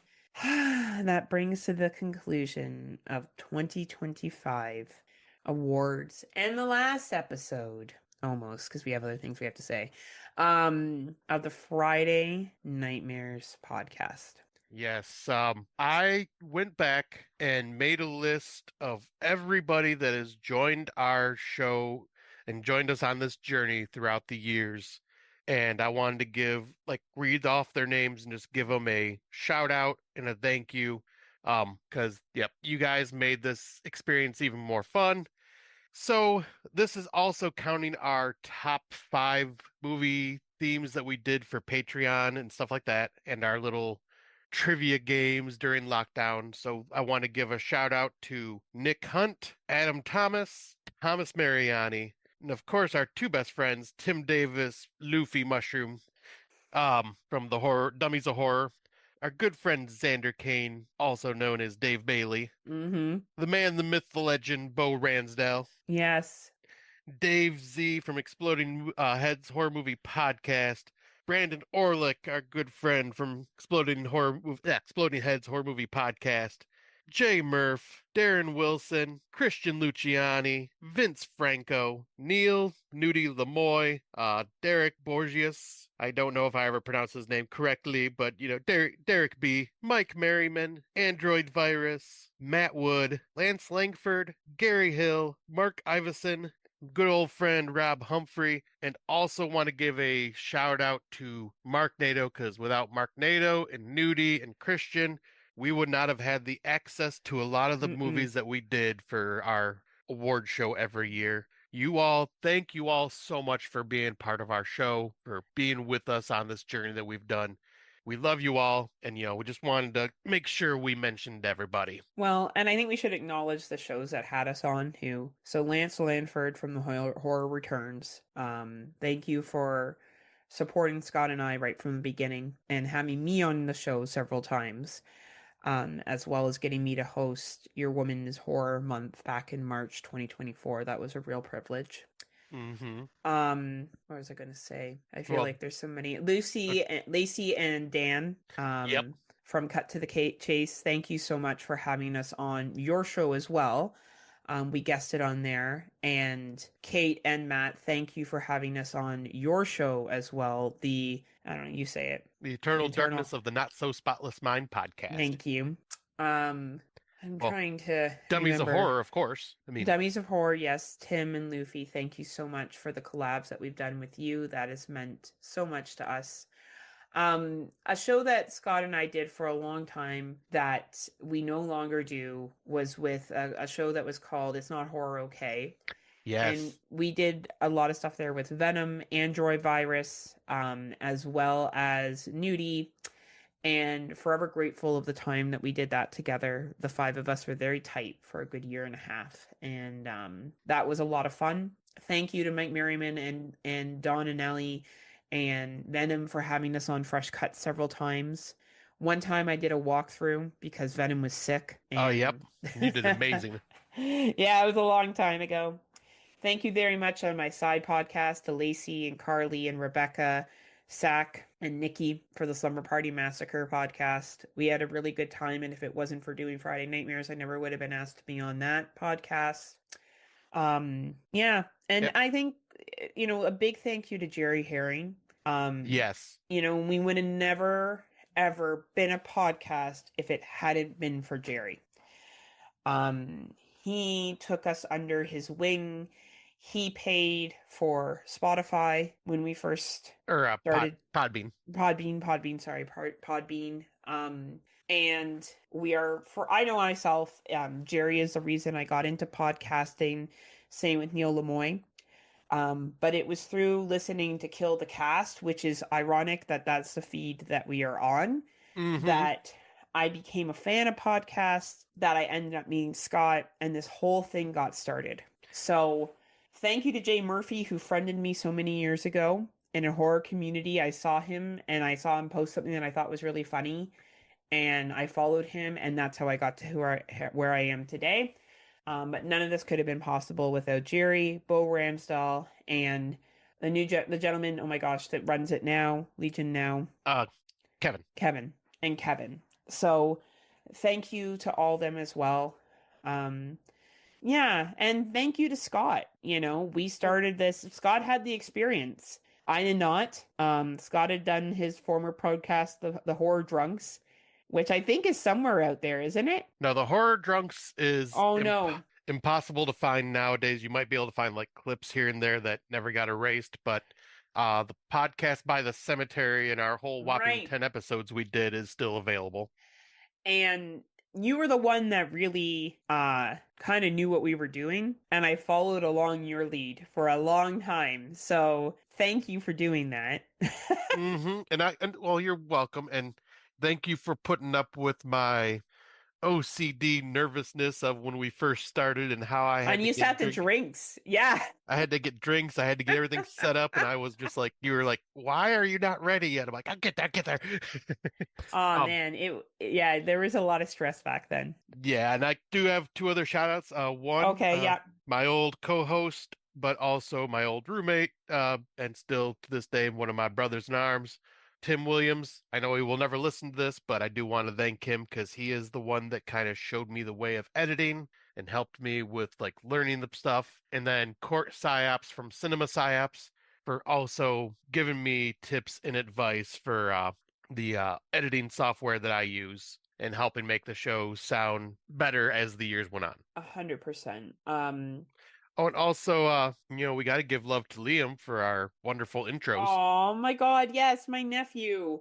that brings to the conclusion of 2025 awards and the last episode, almost, because we have other things we have to say, of the Friday Nightmares podcast. Yes, I went back and made a list of everybody that has joined our show and joined us on this journey throughout the years. And I wanted to read off their names and just give them a shout out and a thank you. Because, yep, you guys made this experience even more fun. So this is also counting our top 5 movie themes that we did for Patreon and stuff like that, and our little trivia games during lockdown. So I want to give a shout out to Nick Hunt, Adam Thomas, Thomas Mariani, and of course our two best friends, Tim Davis, Luffy Mushroom, from the horror Dummies of Horror. Our good friend Xander Kane, also known as Dave Bailey. Mm-hmm. The man, the myth, the legend, Bo Ransdell. Yes. Dave Z from Exploding Heads Horror Movie Podcast. Brandon Orlick, our good friend from Exploding Heads Horror Movie Podcast. Jay Murph, Darren Wilson, Christian Luciani, Vince Franco, Neil Nudie Lemoy, Derek Borgias. I don't know if I ever pronounced his name correctly, but Derek B, Mike Merriman, Android Virus, Matt Wood, Lance Langford, Gary Hill, Mark Iveson, good old friend Rob Humphrey, and also want to give a shout out to Mark Nato because without Mark Nato and Nudie and Christian, we would not have had the access to a lot of the Mm-mm. movies that we did for our award show every year. Thank you all so much for being part of our show, for being with us on this journey that we've done. We love you all, and we just wanted to make sure we mentioned everybody. Well, and I think we should acknowledge the shows that had us on too. So Lance Lanford from the Horror Returns. Thank you for supporting Scott and I right from the beginning and having me on the show several times, as well as getting me to host Your Woman's Horror Month back in March 2024. That was a real privilege. Mm-hmm. What was I going to say? I feel Well, like there's so many. uh, Lacey and Dan, yep. from Cut to the Chase. Thank you so much for having us on your show as well. We guested on there, and Kate and Matt, thank you for having us on your show as well. I don't know, you say it. The Eternal Internal. Darkness of the Not So Spotless Mind podcast. Thank you. I'm Well, trying to Dummies of remember. Horror, of course. I mean, Dummies of Horror, yes. Tim and Luffy, thank you so much for the collabs that we've done with you. That has meant so much to us. A show that Scott and I did for a long time that we no longer do was with a show that was called It's Not Horror Okay. And yes. we did a lot of stuff there with Venom, Android Virus, as well as Nudie, and forever grateful of the time that we did that together. The five of us were very tight for a good year and a half, and that was a lot of fun. Thank you to Mike Merriman and Don and Ellie and Venom for having us on Fresh Cut several times. One time I did a walkthrough because Venom was sick, Oh, yep. and You did amazing. yeah, it was a long time ago. Thank you very much on my side podcast to Lacey and Carly and Rebecca, Sack and Nikki for the Slumber Party Massacre podcast. We had a really good time, and if it wasn't for doing Friday Nightmares, I never would have been asked to be on that podcast. Yeah, and Yep. I think a big thank you to Jerry Herring. Yes. We would have never ever been a podcast if it hadn't been for Jerry. He took us under his wing. He paid for Spotify when we first Or started. Podbean. Podbean, sorry, Podbean. And we are, for I know myself, Jerry is the reason I got into podcasting. Same with Neil Lemoy. But it was through listening to Kill the Cast, which is ironic that that's the feed that we are on, Mm-hmm. that I became a fan of podcasts, that I ended up meeting Scott, and this whole thing got started. So thank you to Jay Murphy, who friended me so many years ago in a horror community. I saw him and I saw him post something that I thought was really funny, and I followed him, and that's how I got to where I am today. But none of this could have been possible without Jerry, Bo Ramsdahl, and the gentleman, oh my gosh, that runs it now, Legion Now, Uh, Kevin. Kevin and Kevin. So thank you to all them as well. Um, yeah, and thank you to Scott. We started this. Scott had the experience. I did not. Scott had done his former podcast, the Horror Drunks, which I think is somewhere out there, isn't it? Now, the Horror Drunks is Oh no. impossible to find nowadays. You might be able to find like clips here and there that never got erased, but the podcast by the cemetery and our whole whopping Right. 10 episodes we did is still available. And you were the one that really kind of knew what we were doing, and I followed along your lead for a long time. So thank you for doing that. Mm-hmm. And well, you're welcome. And Thank you for putting up with my OCD nervousness of when we first started and how I had And to you used to get have the drink. drinks. Yeah. I had to get drinks. I had to get everything set up, and I was just like, you were like, "Why are you not ready yet?" I'm like, "I'll get there, get there." Oh Um, man, yeah, there was a lot of stress back then. yeah, and I do have two other shout outs. One, Okay, yeah. my old co-host, but also my old roommate, and still to this day, one of my brothers in arms, Tim Williams. I know he will never listen to this, but I do want to thank him because he is the one that kind of showed me the way of editing and helped me with like learning the stuff. And then Court Psyops from Cinema Psyops for also giving me tips and advice for the editing software that I use and helping make the show sound better as the years went on. 100%. Oh, and also, we got to give love to Liam for our wonderful intros. Oh my God, yes, my nephew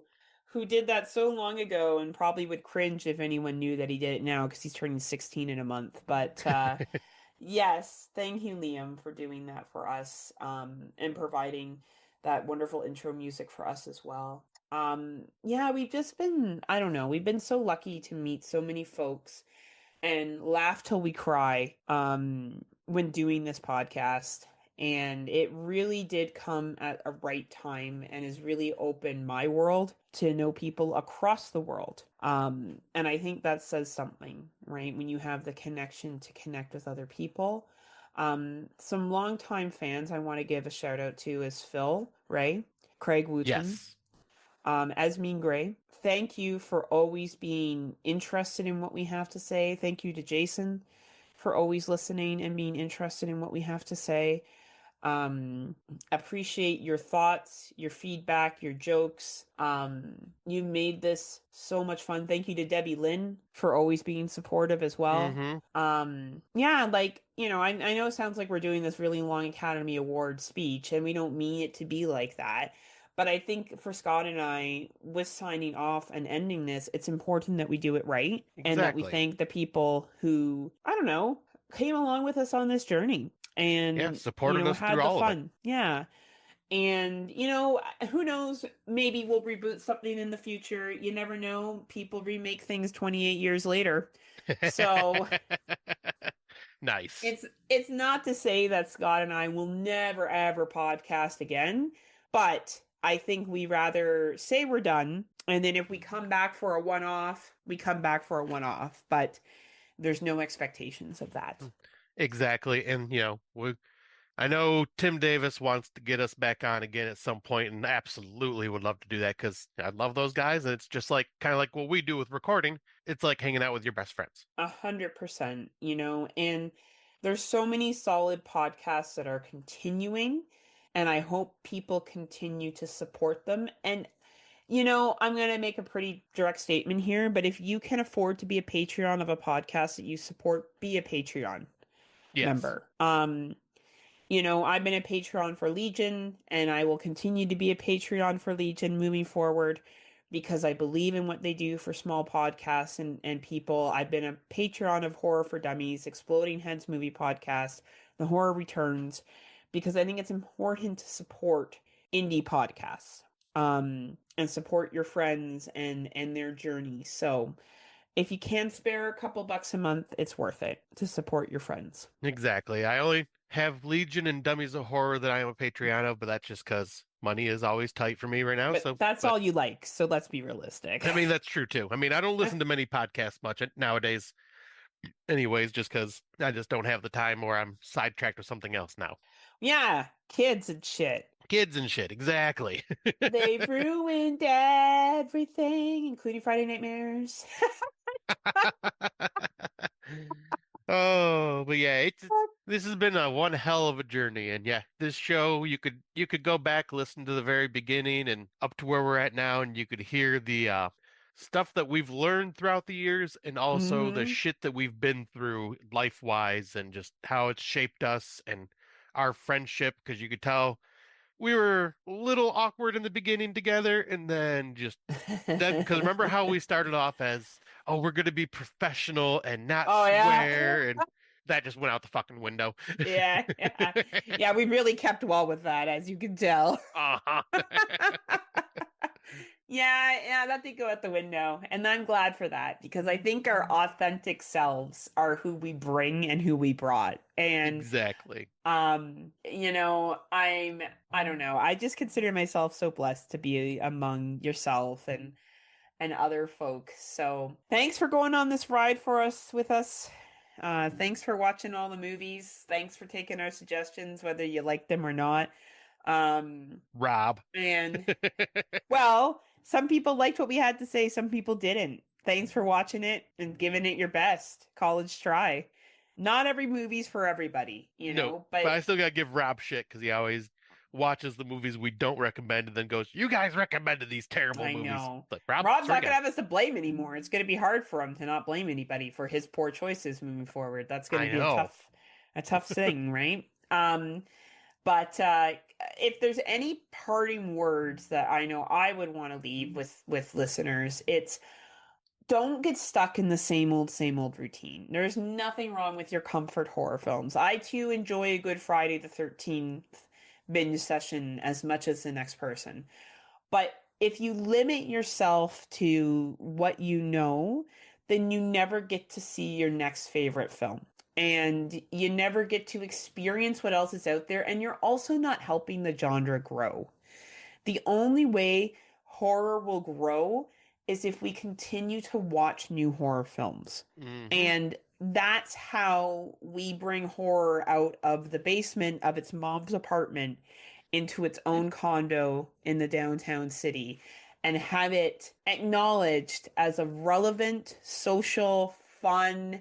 who did that so long ago and probably would cringe if anyone knew that he did it now because he's turning 16 in a month. But yes, thank you, Liam, for doing that for us, and providing that wonderful intro music for us as well. Yeah, we've just been, I don't know, we've been so lucky to meet so many folks and laugh till we cry when doing this podcast. And it really did come at a right time and has really opened my world to know people across the world. And I think that says something, right? When you have the connection to connect with other people. Some longtime fans I want to give a shout out to is Phil, Ray, Craig Wooten, Yes. Asmeen Gray. Thank you for always being interested in what we have to say. Thank you to Jason for always listening and being interested in what we have to say. Um, appreciate your thoughts, your feedback, your jokes. You made this so much fun. Thank you to Debbie Lynn for always being supportive as well. Mm-hmm. Yeah, like, I know it sounds like we're doing this really long Academy Award speech, and we don't mean it to be like that. But I think for Scott and I, with signing off and ending this, it's important that we do it right and that we Exactly. thank the people who, I don't know, came along with us on this journey Yeah, and supported us had through the all of it. fun. Yeah. And who knows, maybe we'll reboot something in the future. You never know, people remake things 28 years later. So Nice. it's not to say that Scott and I will never ever podcast again, but I think we rather say we're done, and then if we come back for a one-off, we come back for a one-off, but there's no expectations of that. Exactly. And, I know Tim Davis wants to get us back on again at some point, and absolutely would love to do that because I love those guys. And it's just like kind of like what we do with recording. It's like hanging out with your best friends. 100%, and there's so many solid podcasts that are continuing, and I hope people continue to support them. And, I'm going to make a pretty direct statement here, but if you can afford to be a Patreon of a podcast that you support, be a Patreon Yes. member. I've been a Patreon for Legion, and I will continue to be a Patreon for Legion moving forward because I believe in what they do for small podcasts and people. I've been a Patreon of Horror for Dummies, Exploding Heads Movie Podcast, The Horror Returns, because I think it's important to support indie podcasts, and support your friends and their journey. So if you can spare a couple bucks a month, it's worth it to support your friends. Exactly. I only have Legion and Dummies of Horror that I am a Patreon of, but that's just because money is always tight for me right now. But So, that's but all you like, so let's be realistic. I mean, that's true too. I mean, I don't listen to many podcasts much nowadays, anyways, just because I just don't have the time or I'm sidetracked with something else now. Yeah, kids and shit. Kids and shit. Exactly. They've ruined everything, including Friday Nightmares. Oh, but yeah, it's this has been a one hell of a journey, and yeah, this show you could go back, listen to the very beginning and up to where we're at now, and you could hear the stuff that we've learned throughout the years, and also the Mm-hmm. shit that we've been through life-wise, and just how it's shaped us and our friendship, because you could tell we were a little awkward in the beginning together, and then just then because remember how we started off as, oh, we're going to be professional and not Oh yeah. swear, and that just went out the fucking window. Yeah, yeah. Yeah, we really kept well with that, as you can tell. Uh-huh. Yeah, that did go out the window. And I'm glad for that because I think our authentic selves are who we bring and who we brought. And Exactly. I don't know. I just consider myself so blessed to be among yourself and other folk. So, thanks for going on this ride for us with us. Thanks for watching all the movies. Thanks for taking our suggestions, whether you like them or not. Rob. And well, some people liked what we had to say, some people didn't. Thanks for watching it and giving it your best. College try. Not every movie's for everybody, No, but but I still gotta give Rob shit because he always watches the movies we don't recommend and then goes, "You guys recommended these terrible I movies." know. It's like, Rob, Rob's swear not to gonna God. have us to blame anymore. It's gonna be hard for him to not blame anybody for his poor choices moving forward. That's gonna I be know. a tough thing, right? But if there's any parting words that I know I would want to leave with listeners, it's don't get stuck in the same old routine. There's nothing wrong with your comfort horror films. I too enjoy a good Friday the 13th binge session as much as the next person. But if you limit yourself to what you know, then you never get to see your next favorite film. And you never get to experience what else is out there. And you're also not helping the genre grow. The only way horror will grow is if we continue to watch new horror films. Hmm. And that's how we bring horror out of the basement of its mom's apartment into its own condo in the downtown city and have it acknowledged as a relevant, social, fun,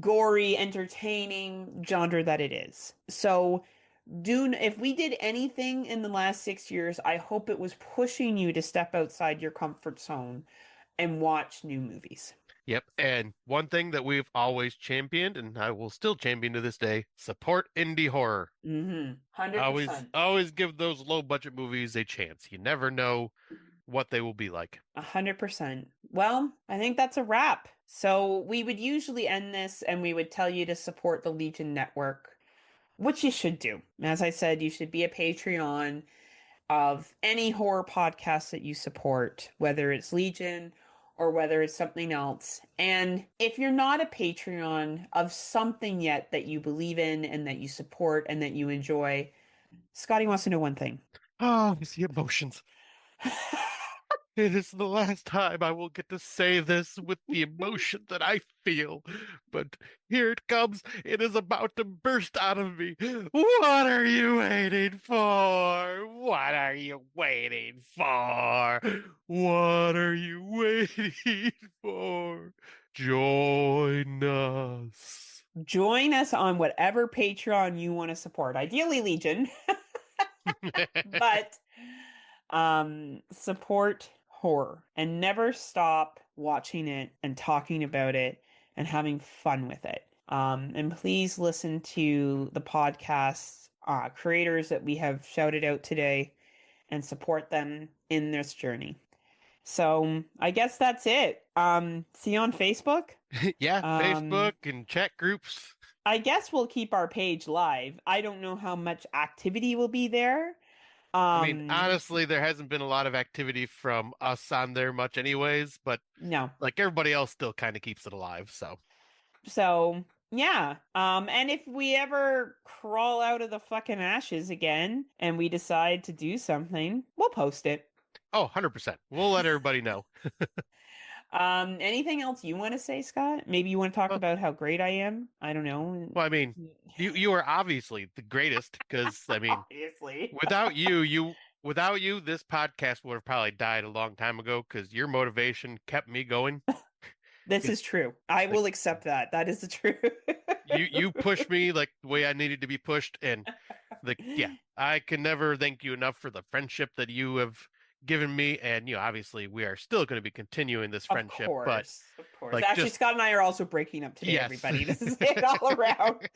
gory, entertaining genre that it is. So do if we did anything in the last 6 years, I hope it was pushing you to step outside your comfort zone and watch new movies. Yep. And one thing that we've always championed, and I will still champion to this day, support indie horror. Mm-hmm. Always, 100%. always give those low budget movies a chance. You never know what they will be like. 100%. Well, I think that's a wrap. So we would usually end this and we would tell you to support the Legion Network, which you should do. As I said, you should be a Patreon of any horror podcast that you support, whether it's Legion or whether it's something else. And if you're not a Patreon of something yet that you believe in and that you support and that you enjoy, Scotty wants to know one thing. Oh, it's the emotions. It is the last time I will get to say this with the emotion that I feel, but here it comes. It is about to burst out of me. What are you waiting for? What are you waiting for? What are you waiting for? Join us. Join us on whatever Patreon you want to support. Ideally Legion, but support horror and never stop watching it and talking about it and having fun with it. And please listen to the podcast creators that we have shouted out today and support them in this journey. So I guess that's it. See you on Facebook. Yeah, Um, Facebook and chat groups. I guess we'll keep our page live. I don't know how much activity will be there. I mean, Um, honestly, there hasn't been a lot of activity from us on there much anyways, but no. like everybody else still kind of keeps it alive. So, So, yeah. And if we ever crawl out of the fucking ashes again and we decide to do something, we'll post it. oh, 100%. We'll let everybody know. Anything else you want to say, Scott? Maybe you want to talk Well, about how great I am? I don't know. well, I mean, you are obviously the greatest because I mean, Obviously. without you, this podcast would have probably died a long time ago because your motivation kept me going. This is Because true. I like will accept that. That is the truth. you pushed me like the way I needed to be pushed, and like yeah, I can never thank you enough for the friendship that you have given me, and obviously we are still going to be continuing this Of friendship, but course. Of course. like Actually, just Scott and I are also breaking up today, yes. everybody. This is it all around.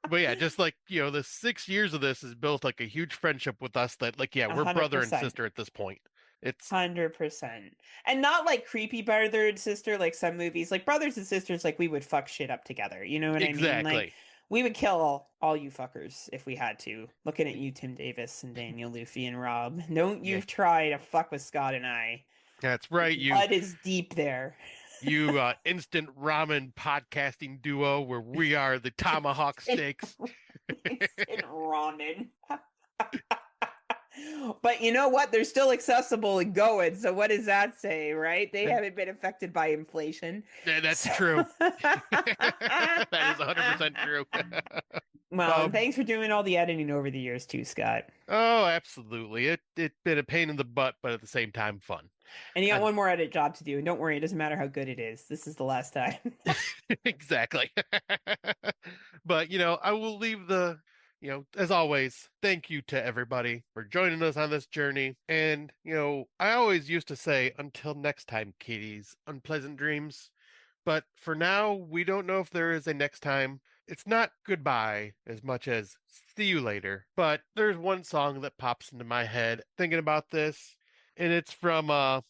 But yeah, just like, the 6 years of this has built like a huge friendship with us that like, yeah, A we're hundred brother and percent. sister at this point. It's 100%. And not like creepy brother and sister like some movies. Like brothers and sisters, like we would fuck shit up together. You know what I mean? Like exactly. We would kill all you fuckers if we had to. Looking at you, Tim Davis and Daniel, Luffy and Rob. Don't Yeah, you try to fuck with Scott and I. that's The right. blood is deep there. You instant ramen podcasting duo where we are the tomahawk steaks. Instant ramen. But you know what? They're still accessible and going. So what does that say, right? They haven't been affected by inflation. Yeah, that's So true. That is 100% true. well, and Um, thanks for doing all the editing over the years too, Scott. oh, absolutely. It been a pain in the butt, but at the same time fun. And you got And one more edit job to do. And don't worry, it doesn't matter how good it is. This is the last time. exactly. But I will leave as always, thank you to everybody for joining us on this journey. And, I always used to say, until next time, kiddies, unpleasant dreams. But for now, we don't know if there is a next time. It's not goodbye as much as see you later. But there's one song that pops into my head thinking about this, and it's from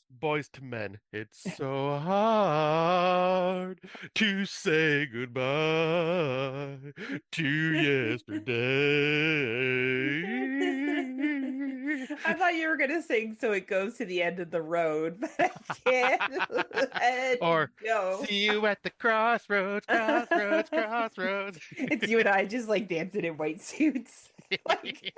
Boys to Men. It's so hard to say goodbye to yesterday. I thought you were gonna sing "So It Goes to the End of the Road," but I can't let Or go. see you at the crossroads, crossroads, crossroads. It's you and I just like dancing in white suits, like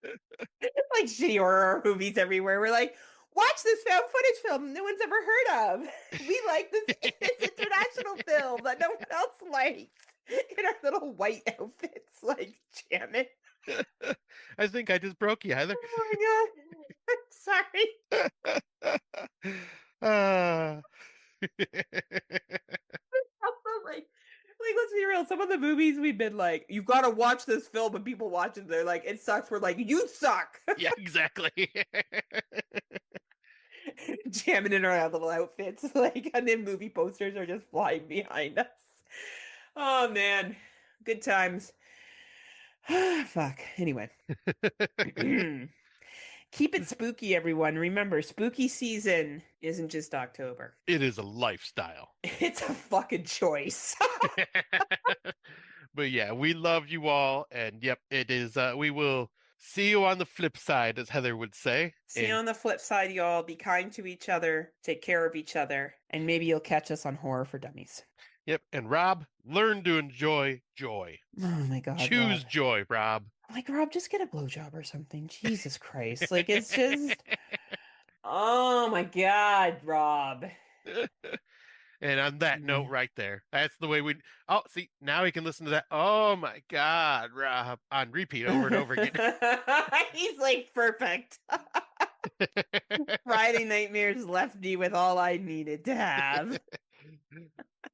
like shitty horror movies everywhere. We're like, watch this found footage film no one's ever heard of. We like this international film that no one else likes. In our little white outfits, like jamming. I think I just broke you, Heather. Oh my god. Sorry. uh, Also, like let's be real. Some of the movies we've been like, you gotta watch this film, and people watch it, they're like, it sucks. We're like, you suck. yeah, exactly. Jamming in our little outfits, like, and then movie posters are just flying behind us. Oh man, good times. Fuck. Anyway. Keep it spooky, everyone. Remember, spooky season isn't just October. It is a lifestyle. It's a fucking choice. But yeah, we love you all, and yep, it is. We will see you on the flip side, as Heather would say. See you And on the flip side, y'all. Be kind to each other, take care of each other, and maybe you'll catch us on Horror for Dummies. yep, and Rob, learn to enjoy joy. Oh my God, Rob. Choose joy, Rob. Like, Rob, just get a blowjob or something. Jesus Christ. Like, it's just. Oh my God, Rob. And on that note, Yeah. right there, that's the way we. Oh, see, now we can listen to that. Oh my God, Rob, on repeat over and over again. He's like perfect. Friday Nightmares left me with all I needed to have.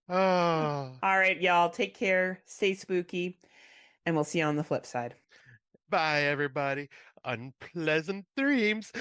Oh, All right, y'all. Take care. Stay spooky. And we'll see you on the flip side. bye, everybody. Unpleasant dreams.